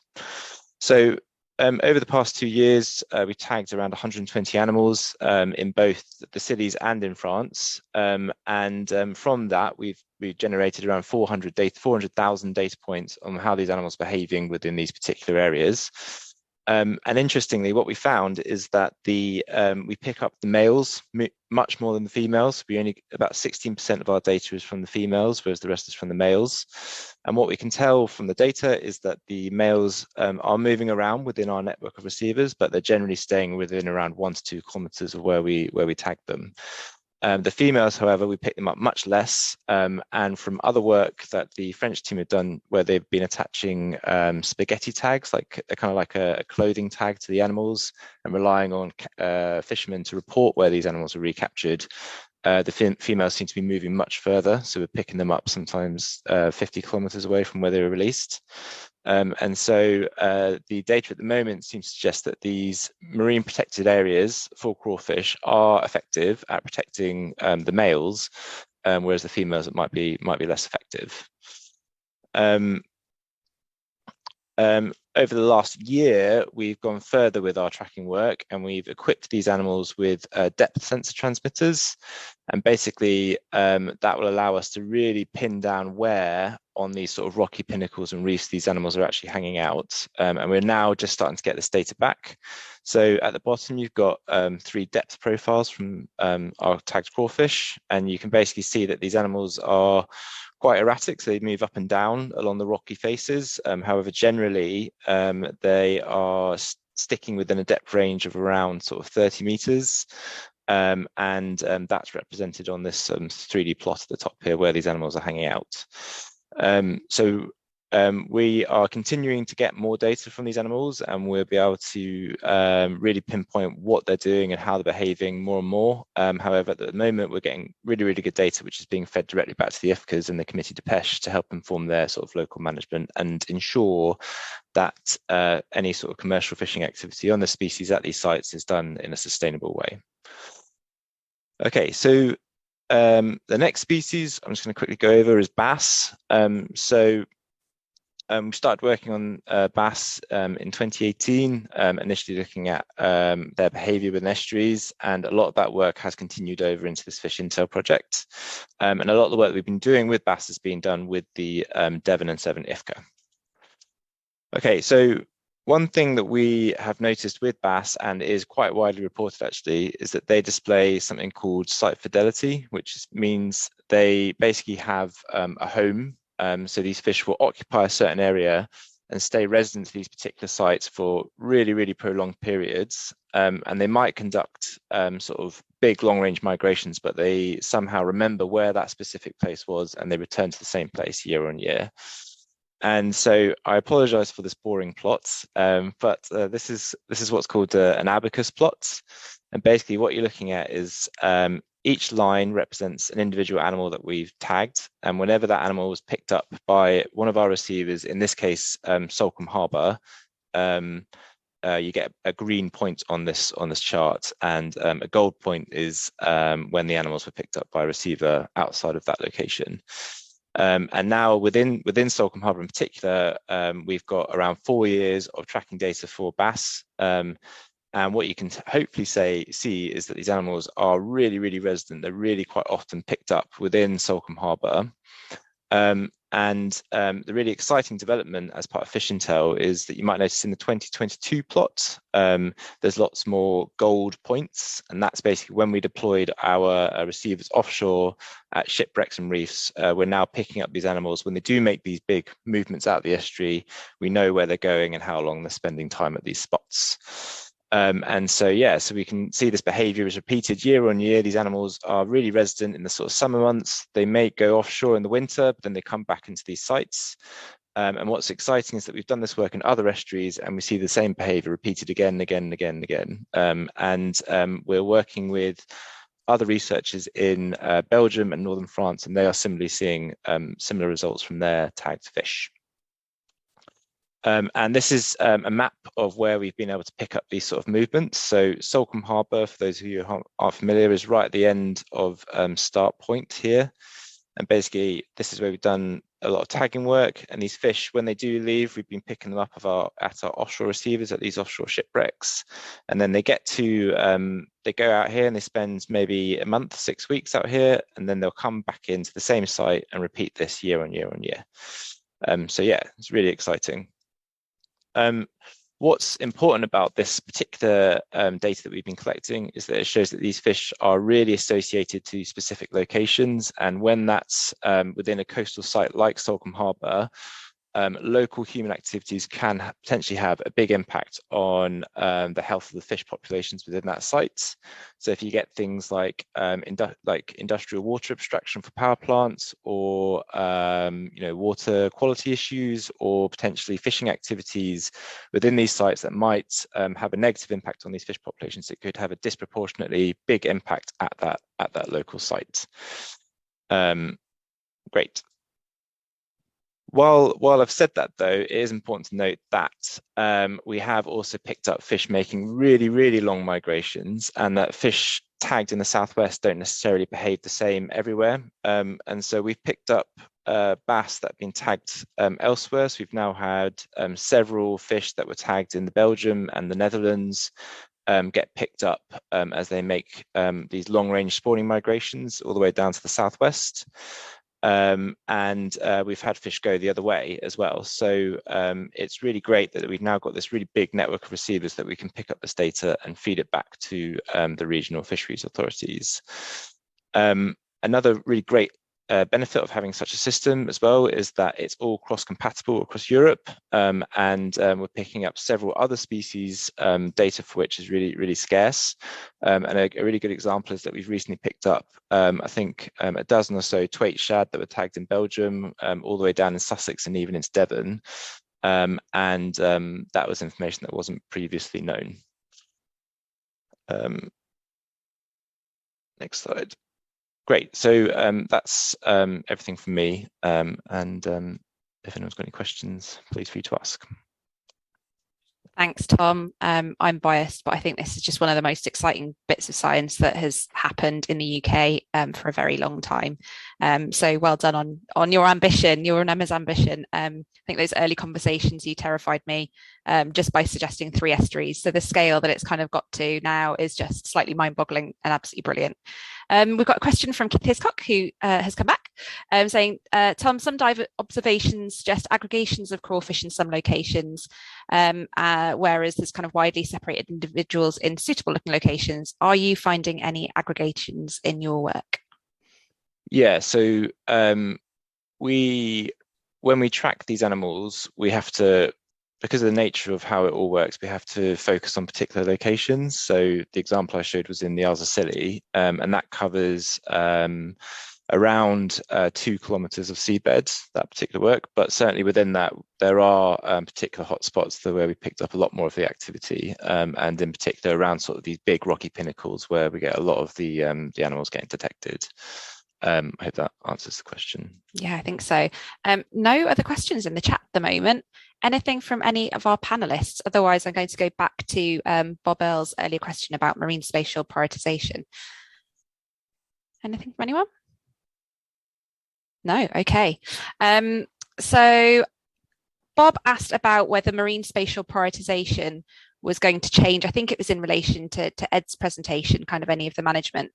Speaker 7: So over the past 2 years, we tagged around 120 animals in both the Scillies and in France. From that, we've generated around 400,000 data points on how these animals are behaving within these particular areas. And interestingly, what we found is that we pick up the males much more than the females. About 16% of our data is from the females, whereas the rest is from the males. And what we can tell from the data is that the males are moving around within our network of receivers, but they're generally staying within around 1 to 2 kilometers of where we tag them. The females, however, we pick them up much less, and from other work that the French team have done, where they've been attaching spaghetti tags, like kind of like a clothing tag to the animals, and relying on fishermen to report where these animals are recaptured. The females seem to be moving much further, so we're picking them up sometimes 50 kilometers away from where they were released. And so the data at the moment seems to suggest that these marine protected areas for crawfish are effective at protecting the males, whereas the females might be less effective. Over the last year, we've gone further with our tracking work, and we've equipped these animals with depth sensor transmitters. And basically, that will allow us to really pin down where on these sort of rocky pinnacles and reefs these animals are actually hanging out. And we're now just starting to get this data back. So at the bottom, you've got 3 depth profiles from our tagged crawfish, and you can basically see that these animals are quite erratic, so they move up and down along the rocky faces. However, generally, they are sticking within a depth range of around sort of 30 meters. And that's represented on this 3D plot at the top here, where these animals are hanging out. We are continuing to get more data from these animals, and we'll be able to really pinpoint what they're doing and how they're behaving more and more. However, at the moment, we're getting really, really good data, which is being fed directly back to the IFCAs and the Committee de Pêche to help inform their sort of local management and ensure that any sort of commercial fishing activity on the species at these sites is done in a sustainable way. Okay, so the next species I'm just going to quickly go over is bass. We started working on bass in 2018, initially looking at their behaviour within estuaries, and a lot of that work has continued over into this FishIntel project. And a lot of the work we've been doing with bass has been done with the Devon and Severn IFCA. Okay, so one thing that we have noticed with bass, and is quite widely reported actually, is that they display something called site fidelity, which means they basically have a home. So these fish will occupy a certain area and stay resident to these particular sites for really, really prolonged periods. And they might conduct sort of big long-range migrations, but they somehow remember where that specific place was, and they return to the same place year on year. And so I apologize for this boring plot, but this is what's called an abacus plot. And basically what you're looking at is each line represents an individual animal that we've tagged. And whenever that animal was picked up by one of our receivers, in this case, Salcombe Harbour, you get a green point on this chart, and a gold point is when the animals were picked up by a receiver outside of that location. And now within Salcombe Harbour in particular, we've got around 4 years of tracking data for bass. And what you can hopefully see is that these animals are really, really resident. They're really quite often picked up within Salcombe Harbour. And the really exciting development as part of FishIntel is that you might notice in the 2022 plot, there's lots more gold points. And that's basically when we deployed our receivers offshore at shipwrecks and reefs. We're now picking up these animals. When they do make these big movements out of the estuary, we know where they're going and how long they're spending time at these spots. And so, yeah, so we can see this behavior is repeated year on year. These animals are really resident in the sort of summer months. They may go offshore in the winter, but then they come back into these sites. And what's exciting is that we've done this work in other estuaries, and we see the same behavior repeated again and again and again and again. We're working with other researchers in Belgium and northern France, and they are similarly seeing similar results from their tagged fish. And this is a map of where we've been able to pick up these sort of movements. So Salcombe Harbour, for those of you who aren't familiar, is right at the end of Start Point here. And basically, this is where we've done a lot of tagging work. And these fish, when they do leave, we've been picking them up at our offshore receivers at these offshore shipwrecks. And then they get to, they go out here and they spend maybe a month, 6 weeks out here, and then they'll come back into the same site and repeat this year on year on year. So yeah, it's really exciting. What's important about this particular data that we've been collecting is that it shows that these fish are really associated to specific locations. And when that's within a coastal site like Salcombe Harbour, local human activities can potentially have a big impact on the health of the fish populations within that site. So if you get things like industrial water abstraction for power plants, or water quality issues, or potentially fishing activities within these sites that might have a negative impact on these fish populations, it could have a disproportionately big impact at that local site. Great. While I've said that, though, it is important to note that we have also picked up fish making really, really long migrations, and that fish tagged in the southwest don't necessarily behave the same everywhere. And so we've picked up bass that have been tagged elsewhere. So we've now had several fish that were tagged in Belgium and the Netherlands get picked up as they make these long-range spawning migrations all the way down to the southwest. And we've had fish go the other way as well. So it's really great that we've now got this really big network of receivers that we can pick up this data and feed it back to the regional fisheries authorities. Another really great benefit of having such a system as well is that it's all cross-compatible across Europe, and we're picking up several other species data for which is really, really scarce. And a really good example is that we've recently picked up, I think, a dozen or so twait shad that were tagged in Belgium, all the way down in Sussex and even into Devon. And that was information that wasn't previously known. Next slide. Great, so that's everything from me, and if anyone's got any questions, please feel free to ask.
Speaker 2: Thanks, Tom. I'm biased, but I think this is just one of the most exciting bits of science that has happened in the UK for a very long time. So well done on your ambition, your and Emma's ambition. I think those early conversations, you terrified me just by suggesting 3 estuaries. So the scale that it's kind of got to now is just slightly mind-boggling and absolutely brilliant. We've got a question from Keith Hiscock, who has come back, saying, Tom, some dive observations suggest aggregations of crawfish in some locations, whereas there's kind of widely separated individuals in suitable looking locations. Are you finding any aggregations in your work?
Speaker 7: Yeah, so when we track these animals, we have to, because of the nature of how it all works, we have to focus on particular locations. So the example I showed was in the Isles of Scilly, and that covers around 2 kilometres of seabed, that particular work. But certainly within that, there are particular hotspots where we picked up a lot more of the activity, and in particular around sort of these big rocky pinnacles where we get a lot of the animals getting detected. I hope that answers the question.
Speaker 2: Yeah, I think so. No other questions in the chat at the moment. Anything from any of our panelists? Otherwise, I'm going to go back to Bob Earle's earlier question about marine spatial prioritisation. Anything from anyone? No, okay. So Bob asked about whether marine spatial prioritisation was going to change. I think it was in relation to Ed's presentation, kind of any of the management.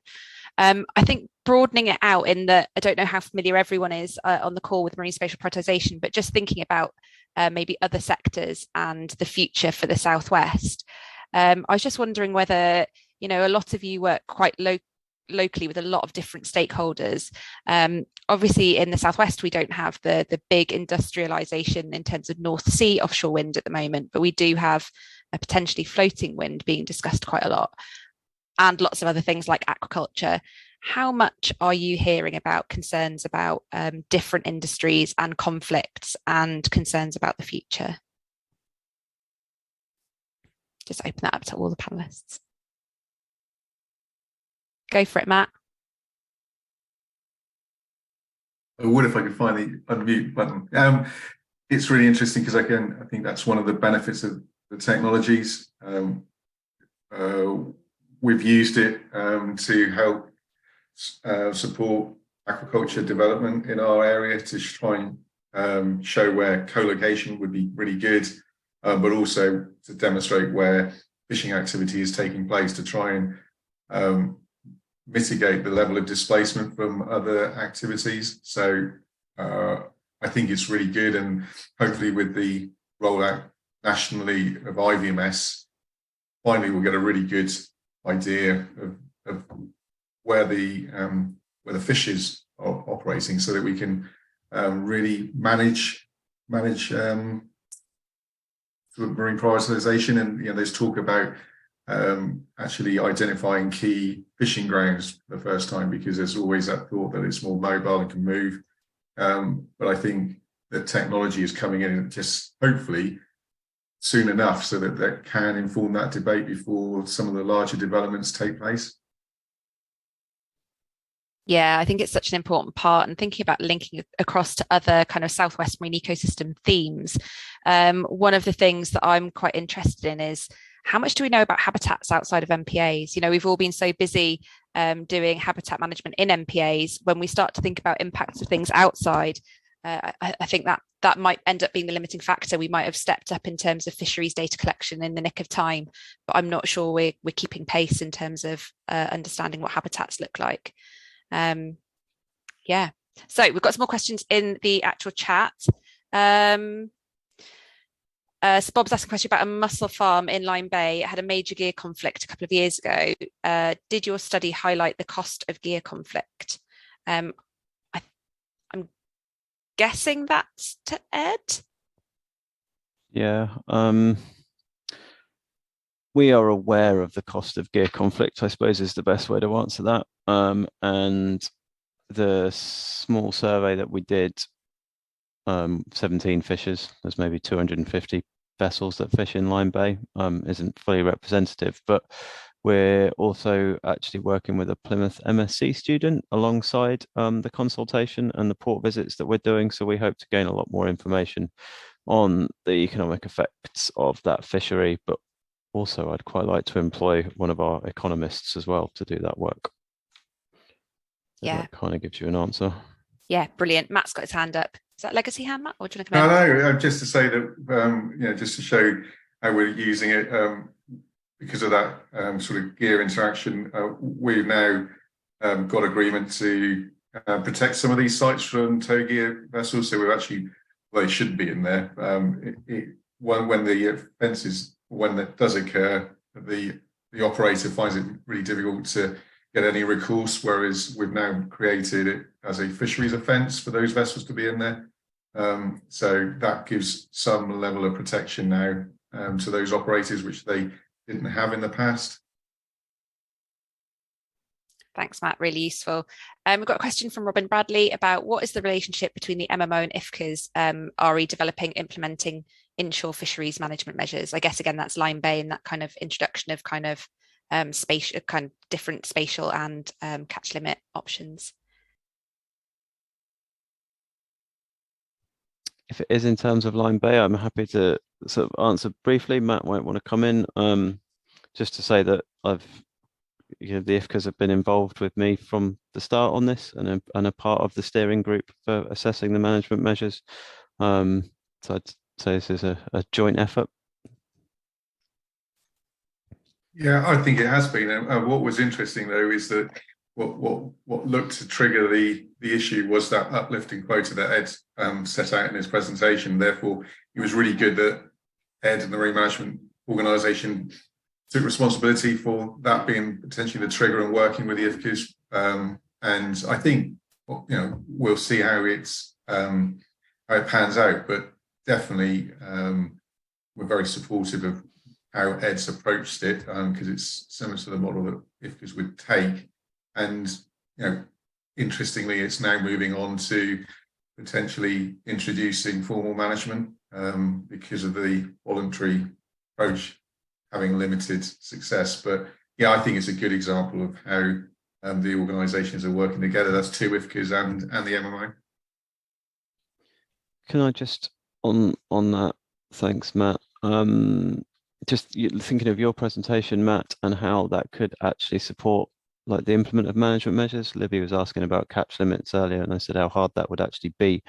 Speaker 2: I think broadening it out in that, I don't know how familiar everyone is on the call with marine spatial prioritisation, but just thinking about maybe other sectors and the future for the Southwest. I was just wondering whether, a lot of you work quite locally with a lot of different stakeholders. Obviously in the Southwest, we don't have the big industrialisation in terms of North Sea offshore wind at the moment, but we do have a potentially floating wind being discussed quite a lot, and lots of other things like aquaculture. How much are you hearing about concerns about different industries and conflicts and concerns about the future? Just open that up to all the panelists. Go for it, Matt.
Speaker 5: I would if I could find the unmute button. It's really interesting because I think that's one of the benefits of the technologies. We've used it to help support aquaculture development in our area, to try and show where co-location would be really good, but also to demonstrate where fishing activity is taking place, to try and mitigate the level of displacement from other activities. So I think it's really good, and hopefully with the rollout nationally of IVMS, finally we'll get a really good idea of where the fish is operating, so that we can really manage manage sort of marine prioritisation, and there's talk about actually identifying key fishing grounds for the first time, because there's always that thought that it's more mobile and can move. But I think the technology is coming in just hopefully soon enough so that that can inform that debate before some of the larger developments take place.
Speaker 2: Yeah, I think it's such an important part, and thinking about linking across to other kind of Southwest marine ecosystem themes. One of the things that I'm quite interested in is how much do we know about habitats outside of MPAs? We've all been so busy doing habitat management in MPAs. When we start to think about impacts of things outside, I think that might end up being the limiting factor. We might have stepped up in terms of fisheries data collection in the nick of time, but I'm not sure we're keeping pace in terms of understanding what habitats look like. Yeah, so we've got some more questions in the actual chat. So Bob's asking a question about a mussel farm in Lyme Bay. It had a major gear conflict a couple of years ago. Did your study highlight the cost of gear conflict? I'm guessing that's to Ed.
Speaker 3: Yeah, we are aware of the cost of gear conflict, I suppose, is the best way to answer that. And the small survey that we did, 17 fishers, there's maybe 250 vessels that fish in Lyme Bay, isn't fully representative, but we're also actually working with a Plymouth MSc student alongside the consultation and the port visits that we're doing. So we hope to gain a lot more information on the economic effects of that fishery, but also I'd quite like to employ one of our economists as well to do that work.
Speaker 2: Yeah,
Speaker 3: that kind of gives you an answer.
Speaker 2: Yeah, brilliant. Matt's got his hand up. Is that legacy hand, Matt? Or do you want to come in?
Speaker 5: No, just to say that, just to show how we're using it, because of that sort of gear interaction, we've now got agreement to protect some of these sites from tow gear vessels. So we've actually, well, they shouldn't be in there. When the offences, when that does occur, the operator finds it really difficult to get any recourse, whereas we've now created it as a fisheries offence for those vessels to be in there. So that gives some level of protection now to those operators, which they didn't have in the past.
Speaker 2: Thanks, Matt. Really useful. We've got a question from Robin Bradley about what is the relationship between the MMO and IFCAs RE developing, implementing inshore fisheries management measures. I guess, again, that's Lyme Bay and that kind of introduction of kind of spatial, kind of different spatial and catch limit options.
Speaker 3: If it is in terms of Lyme Bay, I'm happy to sort of answer briefly. Matt might want to come in. Just to say that the IFCAs have been involved with me from the start on this and a part of the steering group for assessing the management measures. So I'd say this is a joint effort.
Speaker 5: Yeah, I think it has been. What was interesting, though, is that what looked to trigger the issue was that uplifting quota that Ed set out in his presentation. Therefore, it was really good that Ed and the Marine Management Organisation took responsibility for that being potentially the trigger and working with the IFCAs. And I think we'll see how it pans out. But definitely, we're very supportive of how Ed's approached it, because it's similar to the model that IFCAs would take. And interestingly, it's now moving on to potentially introducing formal management because of the voluntary approach having limited success. But yeah, I think it's a good example of how the organisations are working together. That's two IFCAs and the MMO.
Speaker 3: Can I just on that? Thanks, Matt. Just thinking of your presentation, Matt, and how that could actually support like the implement of management measures. Libby was asking about catch limits earlier, and I said how hard that would actually be.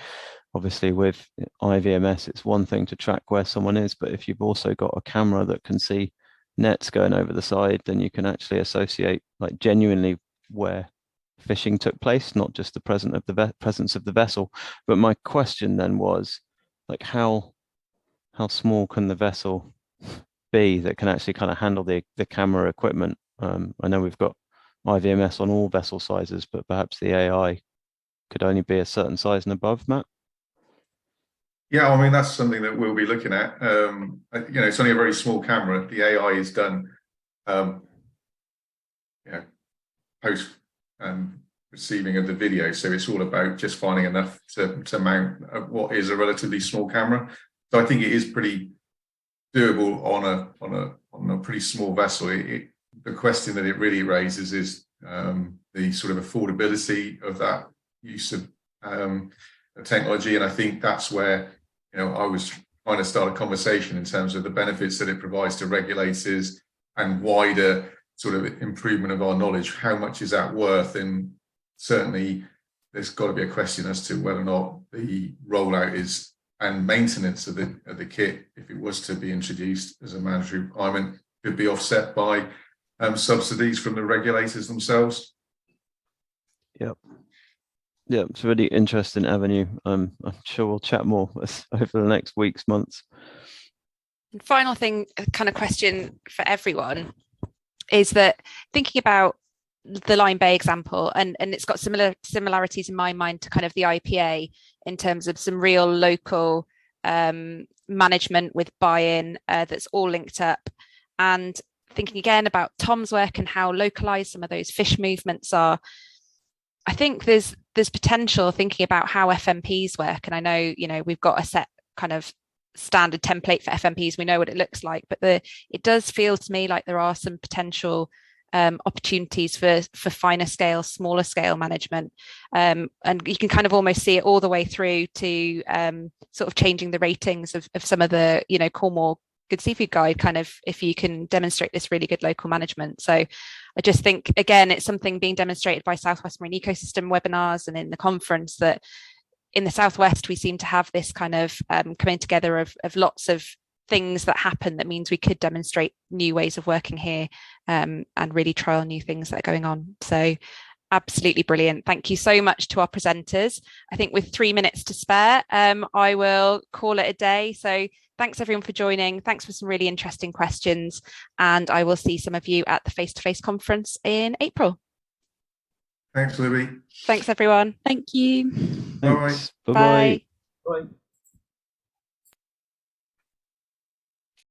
Speaker 3: Obviously, with IVMS, it's one thing to track where someone is, but if you've also got a camera that can see nets going over the side, then you can actually associate like genuinely where fishing took place, not just the presence of the vessel. But my question then was, like, how small can the vessel be that can actually kind of handle the camera equipment? I know we've got IVMS on all vessel sizes, but perhaps the AI could only be a certain size and above, Matt?
Speaker 5: Yeah, I mean, that's something that we'll be looking at. It's only a very small camera. The AI is done, post receiving of the video. So it's all about just finding enough to mount what is a relatively small camera. So I think it is pretty doable on a pretty small vessel. The question that it really raises is the sort of affordability of that use of technology, and I think that's where I was trying to start a conversation in terms of the benefits that it provides to regulators and wider sort of improvement of our knowledge. How much is that worth? And certainly there's got to be a question as to whether or not the rollout is and maintenance of the kit, if it was to be introduced as a mandatory requirement, could be offset by subsidies from the regulators themselves.
Speaker 3: Yep. Yeah, it's a really interesting avenue. I'm sure we'll chat more over the next weeks, months.
Speaker 2: And final thing, kind of question for everyone, is that thinking about the Lyme Bay example, and it's got similarities in my mind to kind of the IPA in terms of some real local management with buy-in that's all linked up, and thinking again about Tom's work and how localized some of those fish movements are. I think there's potential thinking about how FMPs work, and I know we've got a set kind of standard template for FMPs. We know what it looks like, but it does feel to me like there are some potential opportunities for finer scale, smaller scale management, and you can kind of almost see it all the way through to sort of changing the ratings of some of the Cornwall Good Seafood Guide, kind of, if you can demonstrate this really good local management. So I just think, again, it's something being demonstrated by Southwest Marine Ecosystem webinars and in the conference, that in the Southwest we seem to have this kind of coming together of lots of things that happen that means we could demonstrate new ways of working here, and really trial new things that are going on. So absolutely brilliant. Thank you so much to our presenters. I think with 3 minutes to spare, I will call it a day. So thanks everyone for joining. Thanks for some really interesting questions. And I will see some of you at the face-to-face conference in April.
Speaker 5: Thanks, Libby.
Speaker 2: Thanks, everyone.
Speaker 4: Thank you.
Speaker 3: Thanks.
Speaker 5: Bye.
Speaker 3: Bye-bye.
Speaker 2: Bye.
Speaker 6: Bye.